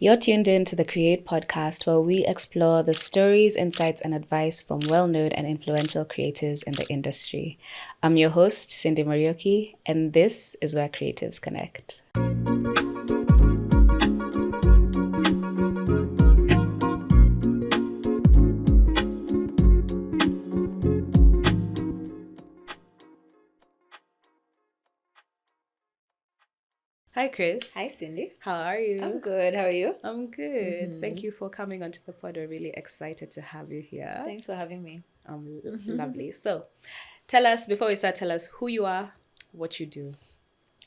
You're tuned in to the Cre8 podcast, where we explore the stories, insights, and advice from well-known and influential creators in the industry. I'm your host, Cris Njoki, and this is where creatives connect. Hi, Cris. Hi, Cindy. How are you? I'm good. How are you? I'm good. Thank you for coming onto the pod. We're really excited to have you here. Thanks for having me. Lovely. So, tell us, before we start, tell us who you are, what you do.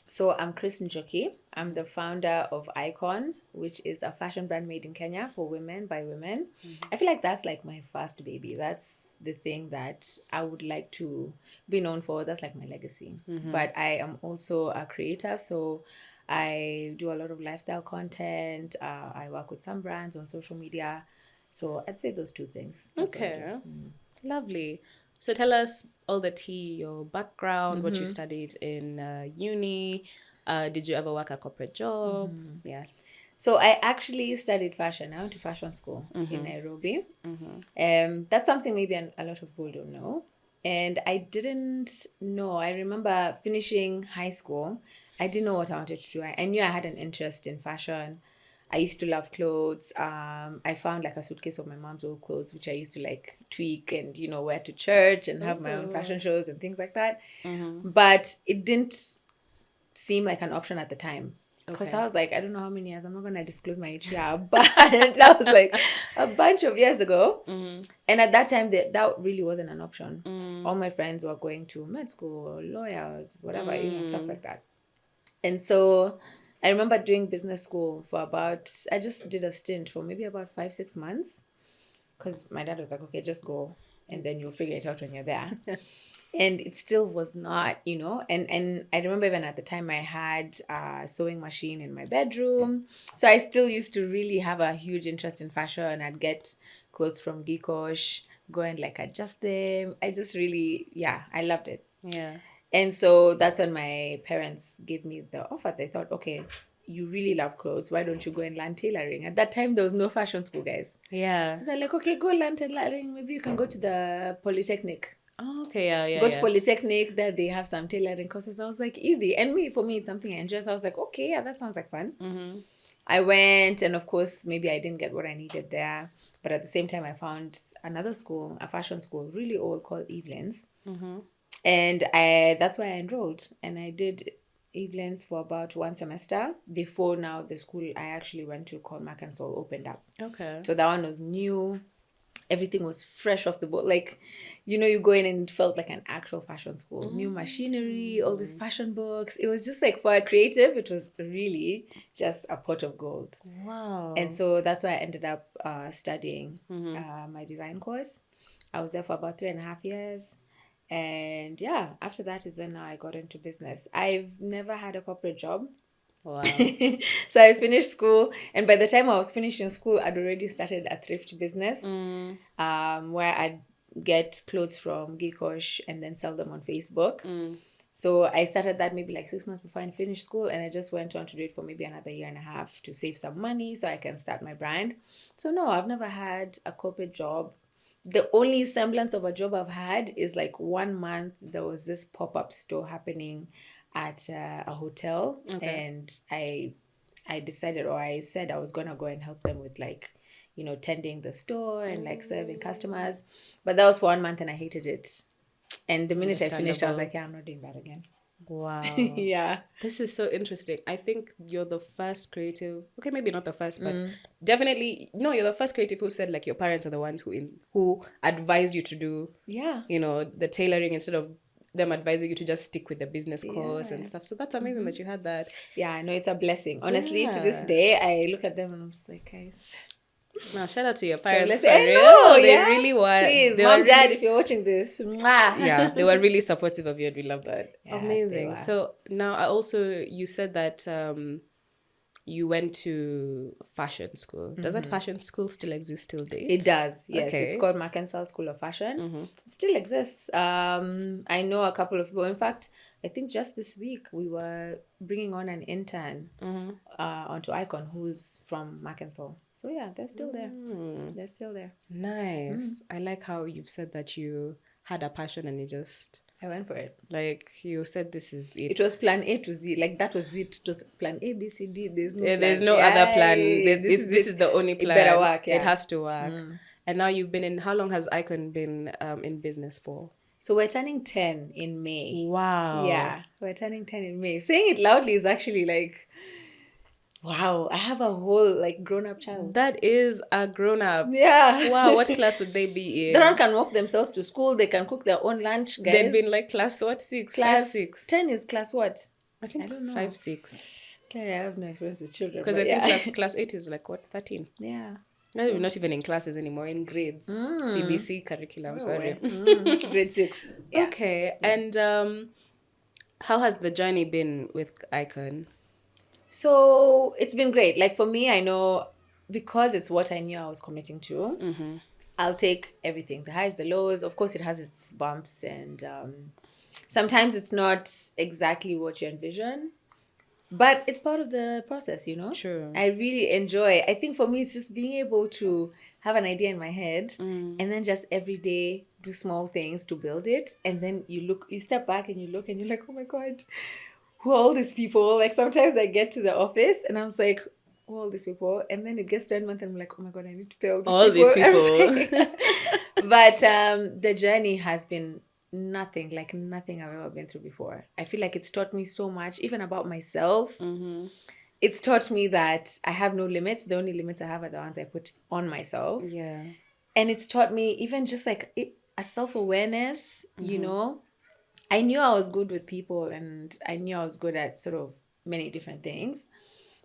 So I'm Cris Njoki. I'm the founder of IKOJN, which is a fashion brand made in Kenya for women by women. I feel like that's like my first baby. That's the thing that I would like to be known for. That's like my legacy. But I am also a creator, so I do a lot of lifestyle content. I work with some brands on social media. So I'd say those two things. That's what I Okay. do. Lovely. So tell us all the tea, your background, what you studied in uni. Did you ever work a corporate job? Yeah. So I actually studied fashion. I went to fashion school in Nairobi. That's something maybe a lot of people don't know. And I didn't know. I remember finishing high school. I didn't know what I wanted to do. I knew I had an interest in fashion. I used to love clothes. I found like a suitcase of my mom's old clothes, which I used to like tweak and, wear to church and have my own fashion shows and things like that. But it didn't seem like an option at the time. Because I was like, I don't know how many years, I'm not going to disclose my age here, but that was like a bunch of years ago. And at that time, that really wasn't an option. All my friends were going to med school, lawyers, whatever, stuff like that. And so I remember doing business school for I just did a stint for maybe about 5-6 months. Because my dad was like, okay, just go and then you'll figure it out when you're there. And it still was not, and I remember even at the time I had a sewing machine in my bedroom. So I still used to really have a huge interest in fashion. I'd get clothes from Gikomba, go and like adjust them. I just really, I loved it. Yeah. And so that's when my parents gave me the offer. They thought, okay, you really love clothes. Why don't you go and learn tailoring? At that time, there was no fashion school, guys. Yeah. So they're like, okay, go learn tailoring. Maybe you can go to the Polytechnic. Oh, okay. Yeah. Go to Polytechnic. There they have some tailoring courses. I was like, easy. And for me, it's something I enjoy. So I was like, okay, yeah, that sounds like fun. I went, and of course, maybe I didn't get what I needed there. But at the same time, I found another school, a fashion school, really old, called Evelyn's. And that's where I enrolled. And I did Evelyn's for about 1 semester before now the school I actually went to called Markansol opened up. Okay. So that one was new. Everything was fresh off the boat. Like, you go in and it felt like an actual fashion school. New machinery, all these fashion books. It was just like, for a creative, it was really just a pot of gold. Wow. And so that's why I ended up studying my design course. I was there for about 3.5 years. And after that is when now I got into business. I've never had a corporate job. Wow. So I finished school, and by the time I was finishing school, I'd already started a thrift business where I'd get clothes from Gikomba and then sell them on Facebook. So I started that maybe like 6 months before I finished school, and I just went on to do it for maybe another 1.5 years to save some money so I can start my brand. So no, I've never had a corporate job. The only semblance of a job I've had is like 1 month there was this pop-up store happening at a hotel, and I decided, or I said I was gonna go and help them with like, tending the store and like serving customers. But that was for 1 month and I hated it. And the minute I finished, I was like, I'm not doing that again. Wow. Yeah. This is so interesting. I think you're the first creative, okay, maybe not the first, but definitely, no, you're the first creative who said like your parents are the ones who advised you to do, the tailoring instead of them advising you to just stick with the business course and stuff. So that's amazing that you had that. Yeah, I know, it's a blessing. Honestly, to this day, I look at them and I'm just like, guys. Now, shout out to your parents. I know, they really were. Please, Mom, Dad, if you're watching this. Yeah, they were really supportive of you and we love that. Yeah, amazing. So now you said that you went to fashion school. Does that fashion school still exist till date? It does, yes. Okay. It's called Mackenzie School of Fashion. It still exists. I know a couple of people. In fact, I think just this week we were bringing on an intern onto IKOJN who's from Mackenzie. So yeah, they're still there. They're still there. Nice. I like how you've said that you had a passion and you just... I went for it. Like you said, this is it. It was plan A to Z. Like that was it. It was plan A, B, C, D. There's no plan. There's no other plan. This is the only plan. It better work. Yeah. It has to work. And now you've been in... How long has IKOJN been in business for? So we're turning 10 in May. Wow. Yeah, we're turning 10 in May. Saying it loudly is actually like... Wow, I have a whole like grown-up child. That is a grown-up. Yeah. Wow, what class would they be in? The one can walk themselves to school. They can cook their own lunch, guys. They'd been like class what? 6? Class 5, 6? 10 is class what? I think I don't know. 5, 6. Okay, I have no experience with children. Because I think class 8 is like what? 13? Yeah. No, we're not even in classes anymore, in grades. CBC curriculum, sorry. Grade 6. Yeah. Okay, and how has the journey been with IKOJN? So it's been great. Like for me, I know because it's what I knew I was committing to, I'll take everything, the highs, the lows. Of course, it has its bumps and sometimes it's not exactly what you envision, but it's part of the process, you know? True. I really enjoy. I think for me, it's just being able to have an idea in my head and then just every day do small things to build it. And then you step back and you look and you're like, oh my God, who are all these people? Like sometimes I get to the office and I was like, who are all these people? And then it gets to 10 months and I'm like, oh my God, I need to pay all these people. But the journey has been nothing I've ever been through before. I feel like it's taught me so much, even about myself. It's taught me that I have no limits. The only limits I have are the ones I put on myself. Yeah. And it's taught me even just like a self-awareness, you know. I knew I was good with people and I knew I was good at sort of many different things.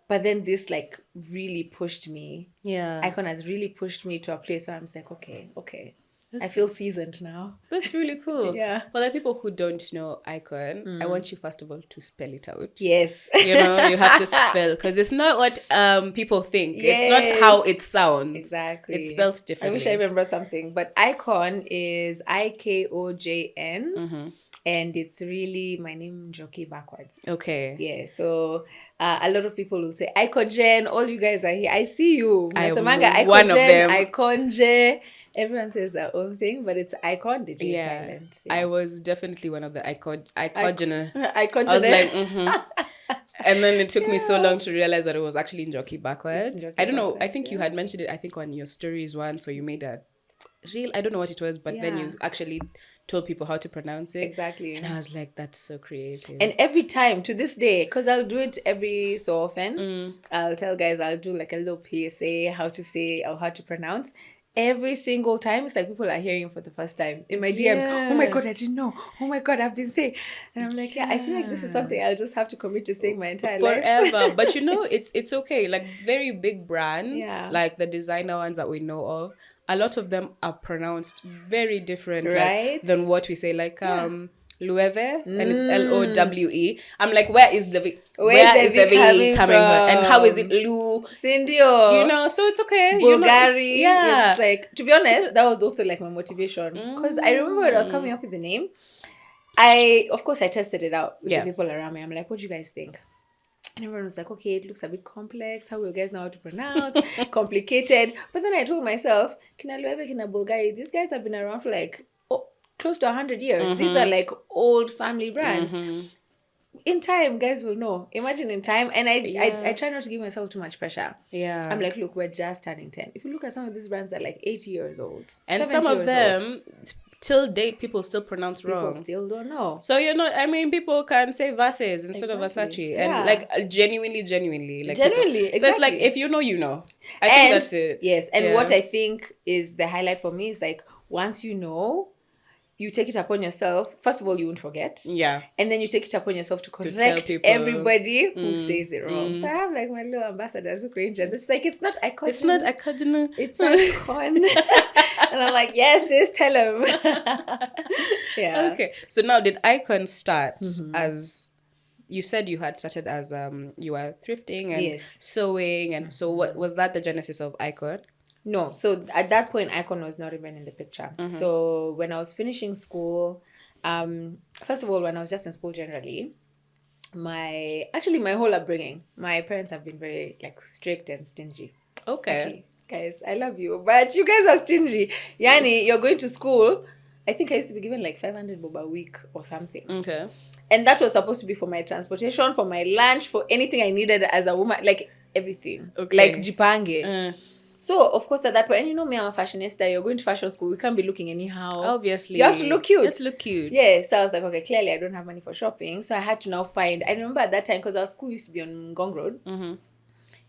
But then this like really pushed me. Yeah. IKOJN has really pushed me to a place where I'm just like, okay. I feel seasoned now. That's really cool. Yeah. For the people who don't know IKOJN, I want you first of all to spell it out. Yes. You know, you have to spell because it's not what people think. Yes. It's not how it sounds. Exactly. It's spelled differently. I wish I remembered something. But IKOJN is IKOJN. And it's really my name Njoki backwards. Okay. Yeah. So a lot of people will say IKOJN. All you guys are here. I see you. I'm one of them. IKOJN. Everyone says their own thing, but it's IKOJN. The J silent. Yeah. I was definitely one of the IKOJN. IKOJN. I was like, And then it took me so long to realize that it was actually Njoki backwards. I don't know. I think you had mentioned it, I think, on your stories once, so you made a reel. I don't know what it was, but then you actually told people how to pronounce it. Exactly. And I was like, that's so creative. And every time to this day, because I'll do it every so often, I'll tell guys, I'll do like a little PSA, how to say or how to pronounce. Every single time, it's like people are hearing for the first time in my DMs. Oh my God, I didn't know. Oh my God, I've been saying. And I'm like, I feel like this is something I'll just have to commit to saying my entire life. Forever. But you know, it's okay. Like very big brands, like the designer ones that we know of, a lot of them are pronounced very different than what we say. Like Loewe, and it's Lowe. I'm like, where is the V coming from? And how is it Lu? Sindio. You know, so it's okay. Bulgari. You know, it's like, to be honest, that was also like my motivation. Because I remember when I was coming up with the name, of course I tested it out with the people around me. I'm like, what do you guys think? And everyone was like, okay, it looks a bit complex. How will you guys know how to pronounce? Complicated. But then I told myself, Kina Loewe, Kina Bulgari, these guys have been around for like close to 100 years. These are like old family brands. In time, guys will know. Imagine in time. And I try not to give myself too much pressure. Yeah. I'm like, look, we're just turning 10. If you look at some of these brands, they're like 80 years old. And some of them, till date, people still pronounce wrong. People still don't know. So, you know, I mean, people can say Versace instead of Versace. And like genuinely. Like genuinely, exactly. So it's like, if you know, you know. I think that's it. Yes. And what I think is the highlight for me is like, once you know, you take it upon yourself. First of all, you won't forget. Yeah. And then you take it upon yourself to correct everybody who says it wrong. So I have like my little ambassador, so Cre8. It's like, it's not IKOJN. It's not IKOJN. It's IKOJN. And I'm like, yes, sis, tell him. Okay. So now, did IKOJN start as you said you had started as you were thrifting and Yes. sewing, and so what was that the genesis of IKOJN? No, so at that point, IKOJN was not even in the picture. So when I was finishing school, first of all, when I was just in school generally, my whole upbringing, my parents have been very like strict and stingy. Okay, guys, I love you, but you guys are stingy. Yani, you're going to school. I think I used to be given like 500 bob a week or something. Okay. And that was supposed to be for my transportation, for my lunch, for anything I needed as a woman, like everything. Okay. Like jipange. So, of course, at that point, and you know me, I'm a fashionista. You're going to fashion school. We can't be looking anyhow. Obviously. You have to look cute. You have to look cute. Yeah. So I was like, okay, clearly I don't have money for shopping. So I had to now find... I remember at that time, because our school used to be on Ngong Road.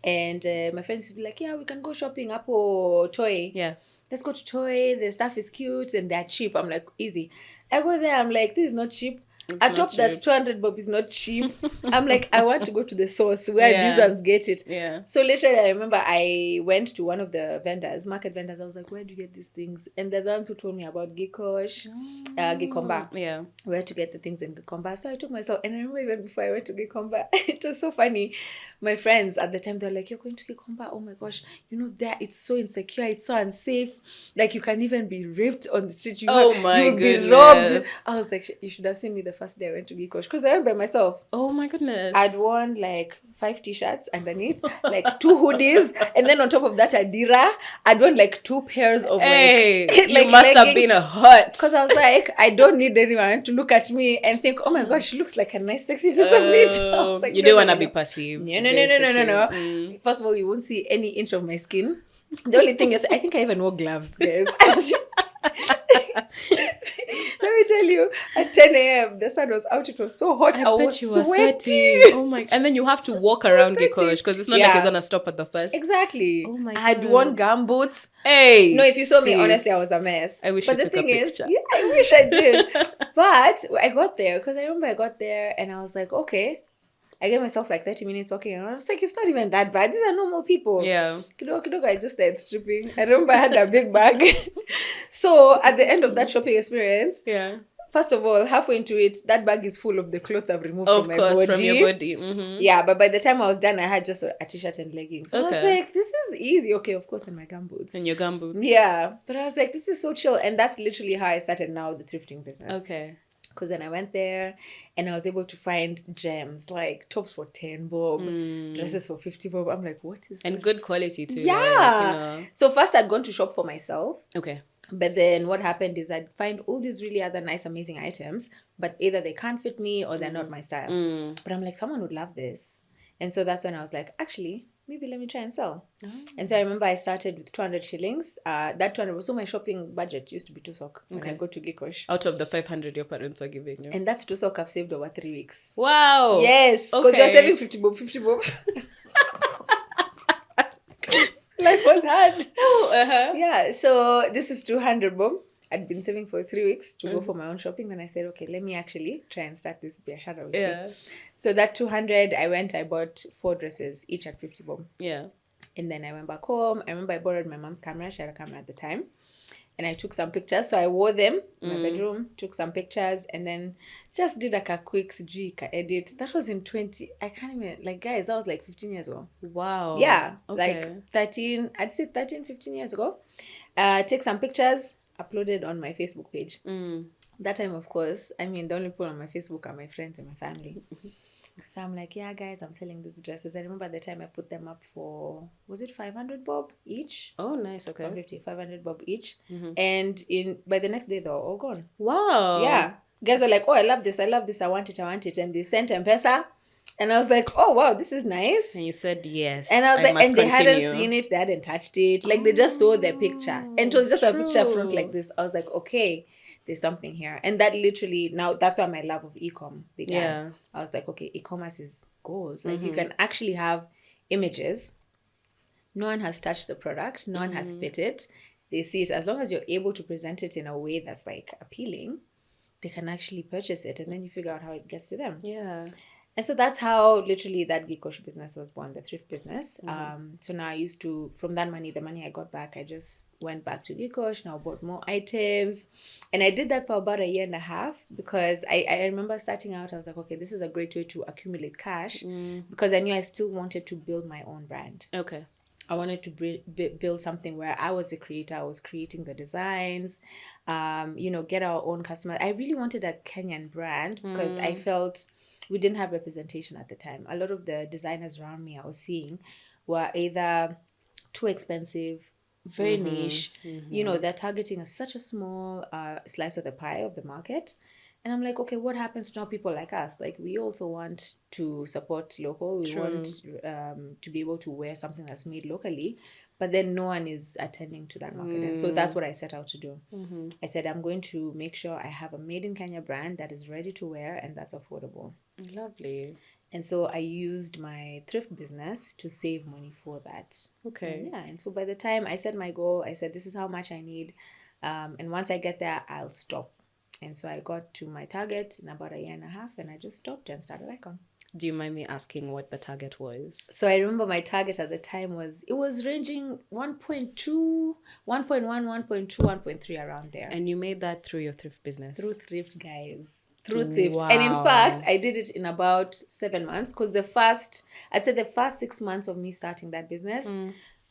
And my friends used to be like, yeah, we can go shopping up or Toy. Yeah. Let's go to Toy. The stuff is cute and they're cheap. I'm like, easy. I go there. I'm like, this is not cheap. A top that's 200 bob is not cheap. I'm like, I want to go to the source where these ones get it. Yeah. So literally, I remember I went to one of the market vendors. I was like, where do you get these things? And they're the ones who told me about Gikomba. Yeah. Where to get the things in Gikomba. So I took myself, and I remember even before I went to Gikomba, it was so funny. My friends at the time, they're like, you're going to Gikomba? Oh my gosh. You know, there it's so insecure. It's so unsafe. Like, you can even be raped on the street. You'll be robbed. I was like, you should have seen me the first day I went to Gikosh, because I went by myself. Oh my goodness. I'd worn like 5 t-shirts underneath, like 2 hoodies, and then on top of that a dira. I'd worn like 2 pairs of you like must leggings, have been a hot. because I was like, I don't need anyone to look at me and think, oh my gosh, she looks like a nice sexy piece of meat. Like, you don't want to be perceived. No. First of all, you won't see any inch of my skin. The only thing is, I think I even wore gloves, guys. Let me tell you, at 10 a.m. the sun was out. It was so hot. I was sweating. Oh my! And then you have to walk around Gikosh, because it's not like you're gonna stop at the first. Exactly. Oh my God. I had worn gumboots. Hey. No, if you saw me, honestly, I was a mess. I wish but you took a picture. I wish I did. But I got there, because I remember I got there and I was like, okay. I gave myself like 30 minutes walking, and I was like, it's not even that bad. These are normal people. Yeah. Kidogo, I just started stripping. I remember I had a big bag. So at the end of that shopping experience, first of all, halfway into it, that bag is full of the clothes I've removed from my body. Of course, from your body. Mm-hmm. Yeah, but by the time I was done, I had just a t-shirt and leggings. So I was like, this is easy. Okay, of course, and my gumboots. And your gumboots. Yeah. But I was like, this is so chill. And that's literally how I started now the thrifting business. Okay. Because then I went there and I was able to find gems, like tops for 10 bob, dresses for 50 bob. I'm like, what is this? And good quality too. Yeah. Like, you know. So first I'd gone to shop for myself. Okay. But then what happened is I'd find all these really other nice, amazing items, but either they can't fit me or they're not my style. But I'm like, someone would love this. And so that's when I was like, actually, maybe let me try and sell. And so I remember I started with 200 shillings. That 200 was, so my shopping budget used to be 2 sok when I go to Gikosh. Out of the 500 your parents were giving you. And that's 2 sok I've saved over 3 weeks. Wow. Yes. Because you're saving 50 bob. Life was hard. Yeah. So this is 200 bob. I'd been saving for 3 weeks to go for my own shopping. Then I said, okay, let me actually try and start this biashara. Yeah. So that 200, I bought 4 dresses, each at 50 bob. Yeah. And then I went back home. I remember I borrowed my mom's camera. She had a camera at the time. And I took some pictures. So I wore them in my bedroom, took some pictures, and then just did like a quick edit. That was in I can't even, like, guys, that was like 15 years ago. Wow. Yeah. Okay. Like 13, I'd say 13, 15 years ago. Take some pictures, uploaded on my Facebook page. That time, of course, I mean, the only people on my Facebook are my friends and my family. So I'm like, yeah, guys, I'm selling these dresses. I remember the time I put them up for, was it 500 bob each? Oh, nice. Okay. 150, 500 bob each. And by the next day, they were all gone. Wow. Yeah. Guys were like, oh, I love this. I want it. And they sent M-Pesa. And I was like, oh, wow, this is nice. And you said yes. And I was like, and they hadn't seen it. They hadn't touched it. Like, they just saw the picture. And it was just a picture front like this. I was like, okay, there's something here. And that literally, now that's why my love of e-com began. Yeah. I was like, okay, e-commerce is gold. Like, you can actually have images. No one has touched the product. No one has fit it. They see it. As long as you're able to present it in a way that's, like, appealing, they can actually purchase it. And then you figure out how it gets to them. Yeah. And so that's how literally that Gikosh business was born, the thrift business. So now I used to, from that money, the money I got back, I just went back to Gikosh, now bought more items. And I did that for about a year and a half because I remember starting out, I was like, okay, this is a great way to accumulate cash because I knew I still wanted to build my own brand. Okay. I wanted to build something where I was the creator. I was creating the designs, get our own customer. I really wanted a Kenyan brand because I felt we didn't have representation at the time. A lot of the designers around me I was seeing were either too expensive, very niche. They're targeting such a small slice of the pie of the market. And I'm like, okay, what happens to now people like us? Like, we also want to support local. We want to be able to wear something that's made locally. But then no one is attending to that market. And so that's what I set out to do. I said, I'm going to make sure I have a made in Kenya brand that is ready to wear and that's affordable. Lovely. And so I used my thrift business to save money for that. Okay. And so by the time I set my goal, I said, this is how much I need. And once I get there, I'll stop. And so I got to my target in about a year and a half and I just stopped and started IKOJN. Do you mind me asking what the target was? So I remember my target at the time it was ranging 1.2, 1.1, 1.2, 1.3 around there. And you made that through your thrift business? Through Thrift, guys. Through Thrift. Wow. And in fact, I did it in about 7 months because the first 6 months of me starting that business,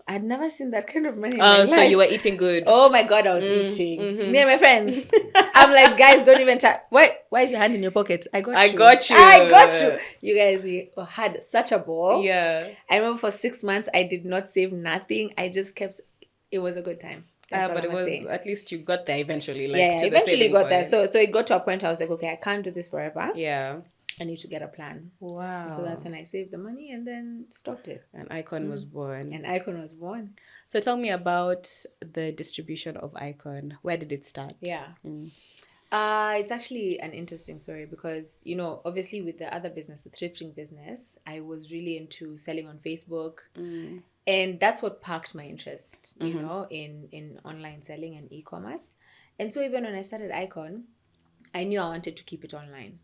I'd never seen that kind of money in my life. So you were eating good. Oh my God, I was eating. Me and my friends. I'm like, guys, don't even tap. Why is your hand in your pocket? I got you. You guys, we had such a ball. Yeah. I remember for 6 months, I did not save nothing. I just kept, it was a good time. But it was, at least you got there eventually. Eventually got there. So it got to a point I was like, okay, I can't do this forever. Yeah. I need to get a plan. Wow. So that's when I saved the money and then stopped it. And IKOJN was born. So tell me about the distribution of IKOJN. Where did it start? Yeah. It's actually an interesting story because, obviously with the other business, the thrifting business, I was really into selling on Facebook. And that's what sparked my interest, in online selling and e-commerce. And so even when I started IKOJN, I knew I wanted to keep it online.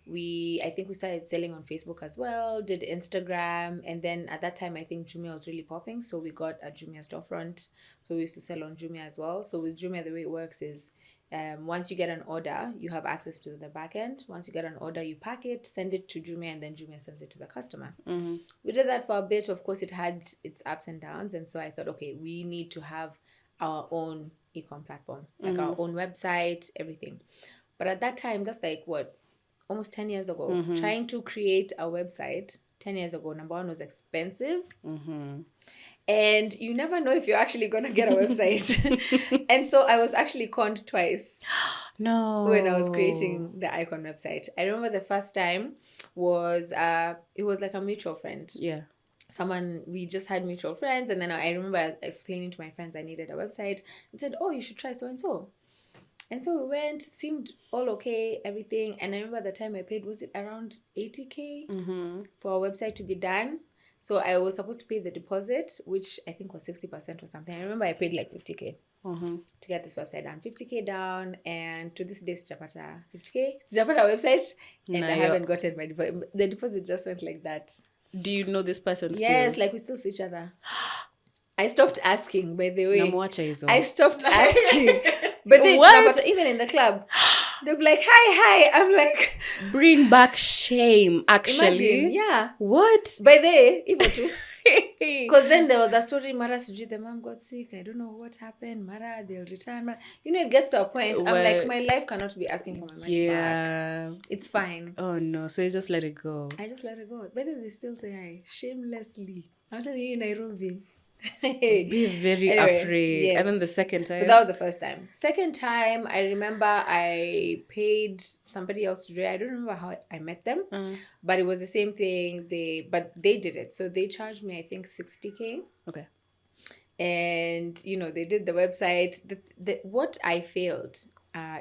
I think we started selling on Facebook as well, did Instagram, and then at that time I think Jumia was really popping, so we got a Jumia storefront, so we used to sell on Jumia as well. So with Jumia, the way it works is once you get an order, you have access to the back end. Once you get an order, you pack it, send it to Jumia, and then Jumia sends it to the customer. We did that for a bit. Of course, it had its ups and downs, and so I thought, okay, we need to have our own e-com platform, like our own website, everything. But at that time, that's like almost 10 years ago. Trying to create a website 10 years ago, number one, was expensive. And you never know if you're actually going to get a website. And so I was actually conned twice. No. When I was creating the IKOJN website. I remember the first time was, it was like a mutual friend. Yeah. We just had mutual friends. And then I remember explaining to my friends I needed a website. And said, oh, you should try so-and-so. And so we went, seemed all okay, everything. And I remember the time I paid, was it around 80K for a website to be done? So I was supposed to pay the deposit, which I think was 60% or something. I remember I paid like 50K to get this website done. 50K down, and to this day, Japata 50K. Japata website, and I haven't gotten my deposit. The deposit just went like that. Do you know this person still? Yes, like we still see each other. I stopped asking, by the way. I stopped asking. But then, even in the club, they'll be like, hi. I'm like... Bring back shame, actually. Imagine, yeah. What? By the way, even too. Because then there was a story, Mara Suji, the mom got sick. I don't know what happened. Mara, they'll return. Mara. It gets to a point. I'm like, my life cannot be asking for my money back. It's fine. Oh, no. So you just let it go. I just let it go. But then they still say hi. Shamelessly. I'm telling you, in Nairobi. Be very afraid. Yes. And then the second time, so that was the first time. Second time, I remember I paid somebody else to do it. I don't remember how I met them, but it was the same thing. They did it, so they charged me, I think, 60K. Okay. And they did the website. What I failed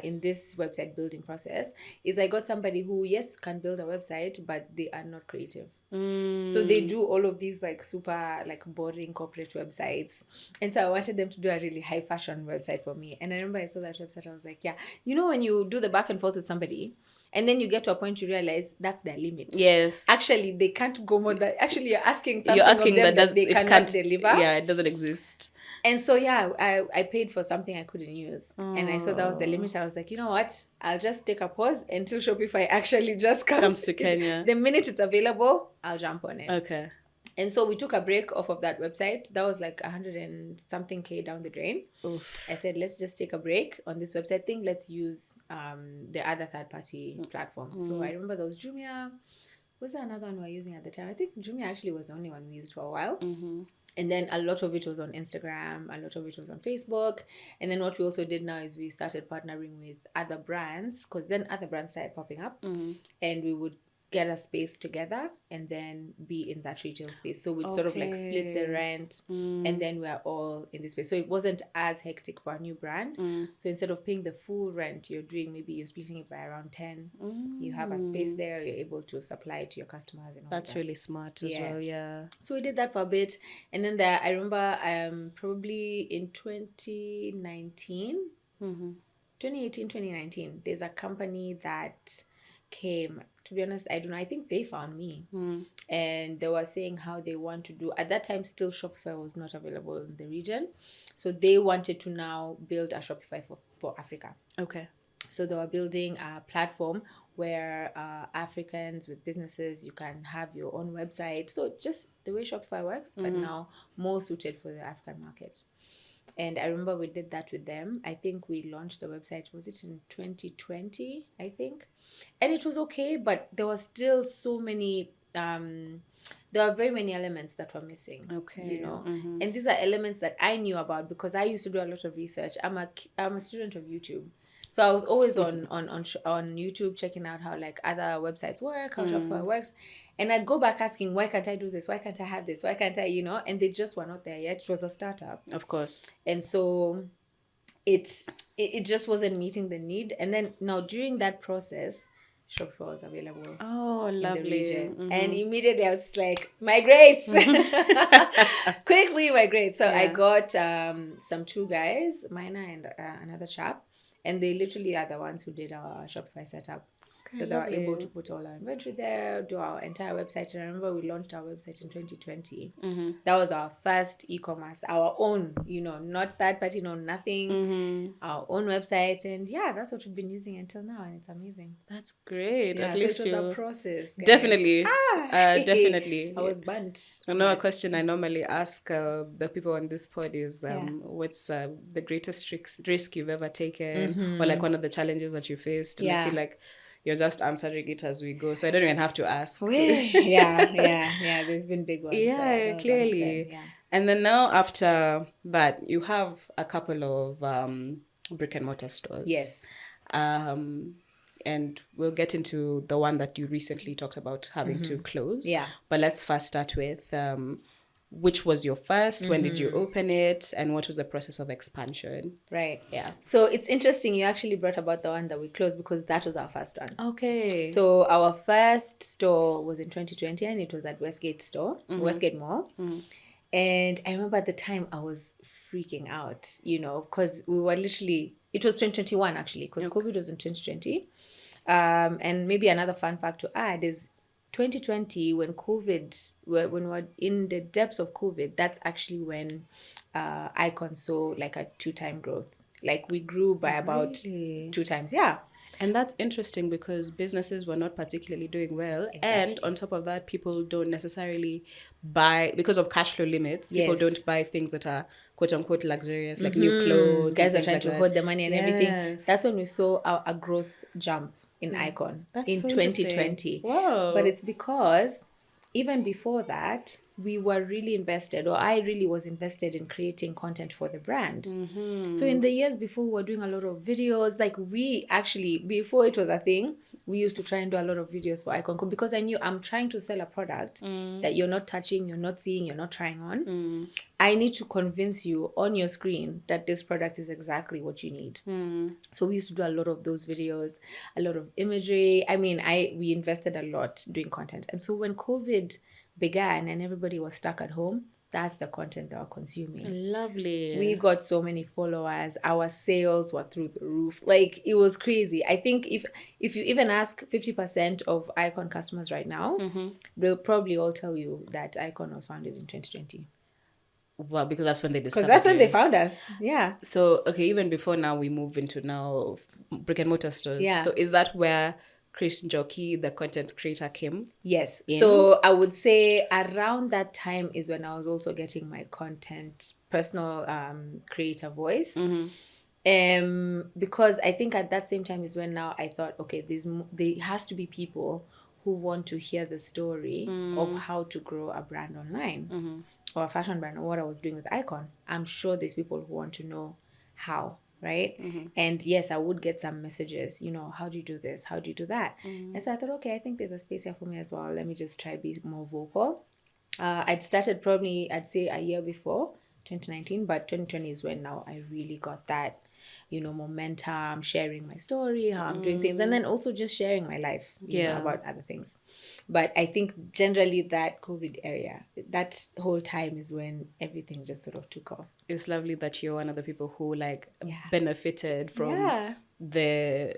in this website building process is I got somebody who, yes, can build a website, but they are not creative. So they do all of these like super like boring corporate websites. And so I wanted them to do a really high fashion website for me. And I remember I saw that website, I was like, yeah, you know, when you do the back and forth with somebody and then you get to a point you realize that's their limit. Yes. Actually, they can't go more than, actually you're asking something of them that they cannot deliver. Yeah, it doesn't exist. And so, yeah, I paid for something I couldn't use. And I saw that was the limit. I was like, you know what? I'll just take a pause until Shopify actually just comes to Kenya. The minute it's available, I'll jump on it. Okay. And so we took a break off of that website. That was like 100 and something K down the drain. Oof. I said, let's just take a break on this website thing. Let's use the other third-party platforms. So I remember there was Jumia. Was there another one we were using at the time? I think Jumia actually was the only one we used for a while. And then a lot of it was on Instagram, a lot of it was on Facebook. And then what we also did now is we started partnering with other brands, because then other brands started popping up. And we would get a space together and then be in that retail space. So we'd sort of like split the rent and then we're all in this space. So it wasn't as hectic for a new brand. So instead of paying the full rent, you're splitting it by around 10. You have a space there, you're able to supply it to your customers and all That's really smart as well, yeah. So we did that for a bit. And then I remember probably in 2019, 2018, 2019, there's a company that came. To be honest, I don't know. I think they found me. And they were saying how they want to do... At that time, still Shopify was not available in the region. So they wanted to now build a Shopify for Africa. Okay. So they were building a platform where Africans with businesses, you can have your own website. So just the way Shopify works, but now more suited for the African market. And I remember we did that with them. I think we launched the website, was it in 2020, I think? And it was okay, but there was still so many, there were very many elements that were missing. Okay. You know? And these are elements that I knew about because I used to do a lot of research. I'm a student of YouTube. So I was always on YouTube checking out how like other websites work, how Shopify works. And I'd go back asking, why can't I do this? Why can't I have this? Why can't I, you know? And they just were not there yet. It was a startup. Of course. And so it just wasn't meeting the need. And then now during that process, Shopify was available. Oh, lovely. In the region. And immediately I was like, migrate! Quickly migrate. So I got some two guys, Mina and another chap. And they literally are the ones who did our Shopify setup. Okay, so they were able to put all our inventory there, do our entire website. And I remember we launched our website in 2020. That was our first e-commerce, our own, you know, not third party, no nothing, our own website. And yeah, that's what we've been using until now. And it's amazing. That's great. Yeah, At least it was a process. Guys. Definitely. Definitely. I was burnt. I know a question I normally ask the people on this pod is what's the greatest risk you've ever taken or like one of the challenges that you faced? And I feel like you're just answering it as we go. So I don't even have to ask. Yeah. There's been big ones. Yeah, clearly. And then now after that, you have a couple of brick and mortar stores. Yes. And we'll get into the one that you recently talked about having to close. Yeah. But let's first start with which was your first? When did you open it? And what was the process of expansion? Right. Yeah. So it's interesting. You actually brought about the one that we closed because that was our first one. Okay. So our first store was in 2020 and it was at Westgate Mall. And I remember at the time I was freaking out, you know, because we were literally, it was 2021 actually, because COVID was in 2020. And maybe another fun fact to add is 2020, when we were in the depths of COVID, that's actually when IKOJN saw like a 2-time growth. Like we grew by about 2 times. Yeah. And that's interesting because businesses were not particularly doing well. Exactly. And on top of that, people don't necessarily buy, because of cash flow limits, people don't buy things that are quote unquote luxurious, like new clothes. Guys are trying to hoard the money and everything. That's when we saw a growth jump in IKOJN in so 2020. Wow. But it's because even before that, we were really invested, or I really was invested in creating content for the brand. So in the years before, we were doing a lot of videos. Like we actually, before it was a thing, we used to try and do a lot of videos for IKOJN because I knew I'm trying to sell a product that you're not touching, you're not seeing, you're not trying on. I need to convince you on your screen that this product is exactly what you need. So we used to do a lot of those videos, a lot of imagery. I mean, we invested a lot doing content. And so when COVID began and everybody was stuck at home, that's the content that we're consuming. Lovely. We got so many followers. Our sales were through the roof. Like, it was crazy. I think if you even ask 50% of IKOJN customers right now, they'll probably all tell you that IKOJN was founded in 2020. Well, because that's when they discovered. Because that's when they found us. Yeah. So, okay, even before now, we move into now brick and mortar stores. Yeah. So is that where Cris Njoki, the content creator, came? Yes. So I would say around that time is when I was also getting my content, personal creator voice. Because I think at that same time is when now I thought, okay, there has to be people who want to hear the story of how to grow a brand online or a fashion brand, or what I was doing with IKOJN. I'm sure there's people who want to know how. Right? And yes, I would get some messages, how do you do this? How do you do that? And so I thought, okay, I think there's a space here for me as well. Let me just try be more vocal. I'd started probably, I'd say a year before, 2019, but 2020 is when now I really got that, momentum, sharing my story, how I'm doing things, and then also just sharing my life, about other things. But I think generally that COVID area, that whole time is when everything just sort of took off. It's lovely that you're one of the people who benefited from the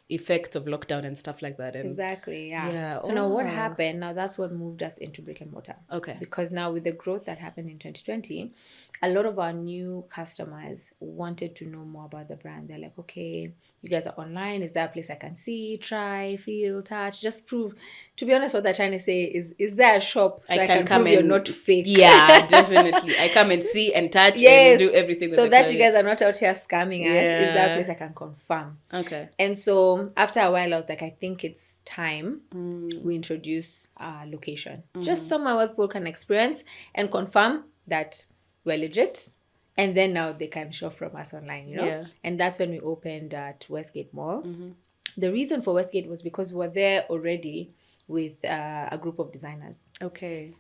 effects of lockdown and stuff like that. And exactly, yeah. So now what happened, now that's what moved us into brick and mortar. Okay. Because now with the growth that happened in 2020, a lot of our new customers wanted to know more about the brand. They're like, okay, you guys are online. Is there a place I can see, try, feel, touch, just prove? To be honest, what they're trying to say is there a shop so I can come prove you're not fake? Yeah, definitely. I come and see and touch and do everything with so the that clients. You guys are not out here scamming us. Is there a place I can confirm? Okay. And so after a while, I was like, I think it's time we introduce a location. Just somewhere where people can experience and confirm that we're legit. And then now they can shop from us online, Yeah. And that's when we opened at Westgate Mall. The reason for Westgate was because we were there already with a group of designers. Okay.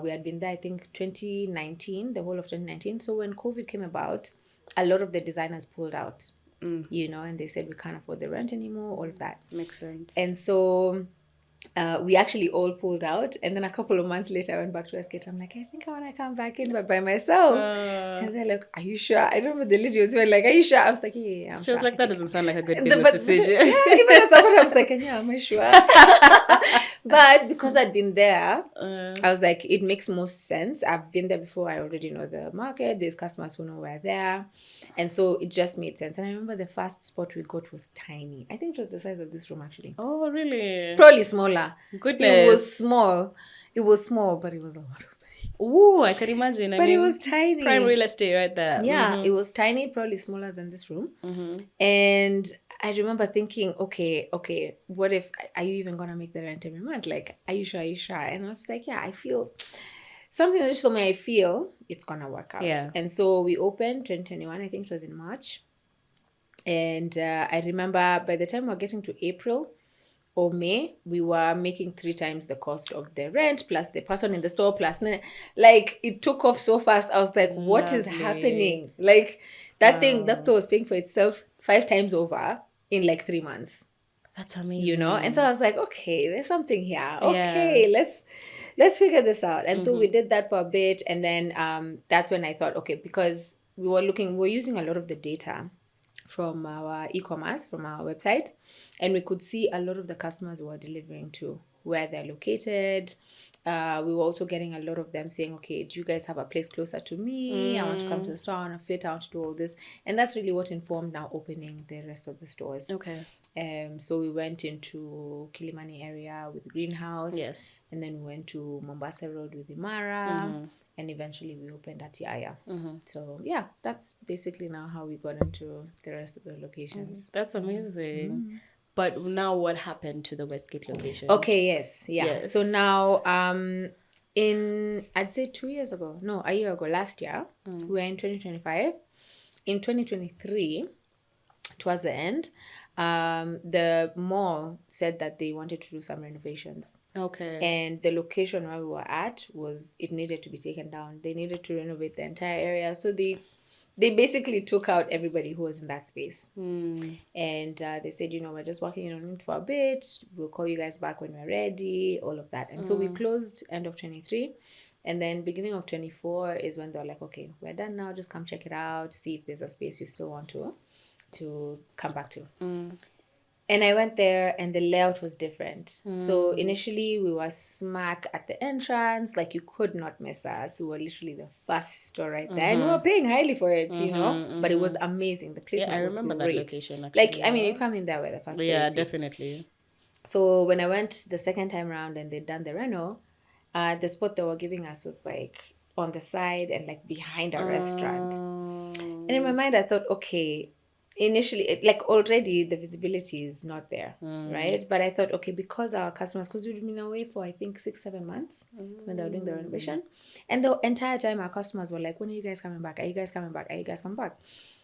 We had been there, I think, 2019, the whole of 2019. So when COVID came about, a lot of the designers pulled out, and they said, we can't afford the rent anymore, all of that. Makes sense. And so we actually all pulled out. And then a couple of months later, I went back to Westgate. I'm like, I think I want to come back in, but by myself. And they're like, are you sure? I don't remember, the lady was like, are you sure? I was like, yeah, I'm sure. She was like, that doesn't sound like a good but business decision. Yeah, even at some point, I was like, yeah, am I sure? But because I'd been there, I was like, it makes most sense. I've been there before. I already know the market. There's customers who know we're there. And so it just made sense. And I remember the first spot we got was tiny. I think it was the size of this room, actually. Oh, really? Probably smaller. Goodness. It was small. It was small, but it was a lot of money. Ooh, I can imagine. But it was tiny. Prime real estate right there. Yeah, it was tiny, probably smaller than this room. And I remember thinking, okay, what if, are you even going to make the rent every month? Like, are you sure? And I was like, yeah, I feel something that just told me I feel it's going to work out. Yeah. And so we opened 2021, I think it was in March. And I remember by the time we were getting to April or May, we were making 3 times the cost of the rent, plus the person in the store, plus, like, it took off so fast. I was like, what is happening? Like, that store was paying for itself 5 times over in like 3 months. That's amazing. And so I was like, okay, there's something here. Okay, let's figure this out. And so we did that for a bit. And then that's when I thought, okay, because we were using a lot of the data from our e-commerce, from our website, and we could see a lot of the customers we were delivering to, where they're located. We were also getting a lot of them saying, okay, do you guys have a place closer to me? I want to come to the store, I want to fit, I want to do all this. And that's really what informed now opening the rest of the stores. Okay. So we went into Kilimani area with Greenhouse. Yes. And then we went to Mombasa Road with Imara. And eventually we opened at Yaya. So yeah, that's basically now how we got into the rest of the locations. That's amazing. But now what happened to the Westgate location? Okay, yes. So now I'd say a year ago, last year, we were in 2025. In 2023, towards the end, the mall said that they wanted to do some renovations. Okay. And the location where we were at it needed to be taken down. They needed to renovate the entire area. So they basically took out everybody who was in that space. And they said, we're just working on it for a bit. We'll call you guys back when we're ready, all of that. And so we closed end of 23. And then beginning of 24 is when they're like, okay, we're done now. Just come check it out. See if there's a space you still want to come back to. And I went there and the layout was different. So initially we were smack at the entrance. Like you could not miss us. We were literally the first store right there. And we were paying highly for it, But it was amazing. The placement was great. I remember that location actually. Like, I mean, you come in there with the first day. Yeah, definitely. So when I went the second time around and they'd done the reno, the spot they were giving us was like on the side and like behind a restaurant. And in my mind I thought, okay, initially, like already the visibility is not there, right? But I thought, okay, because we'd been away for I think 6-7 months when they were doing the renovation, and the entire time our customers were like, when are you guys coming back? Are you guys coming back? Are you guys coming back?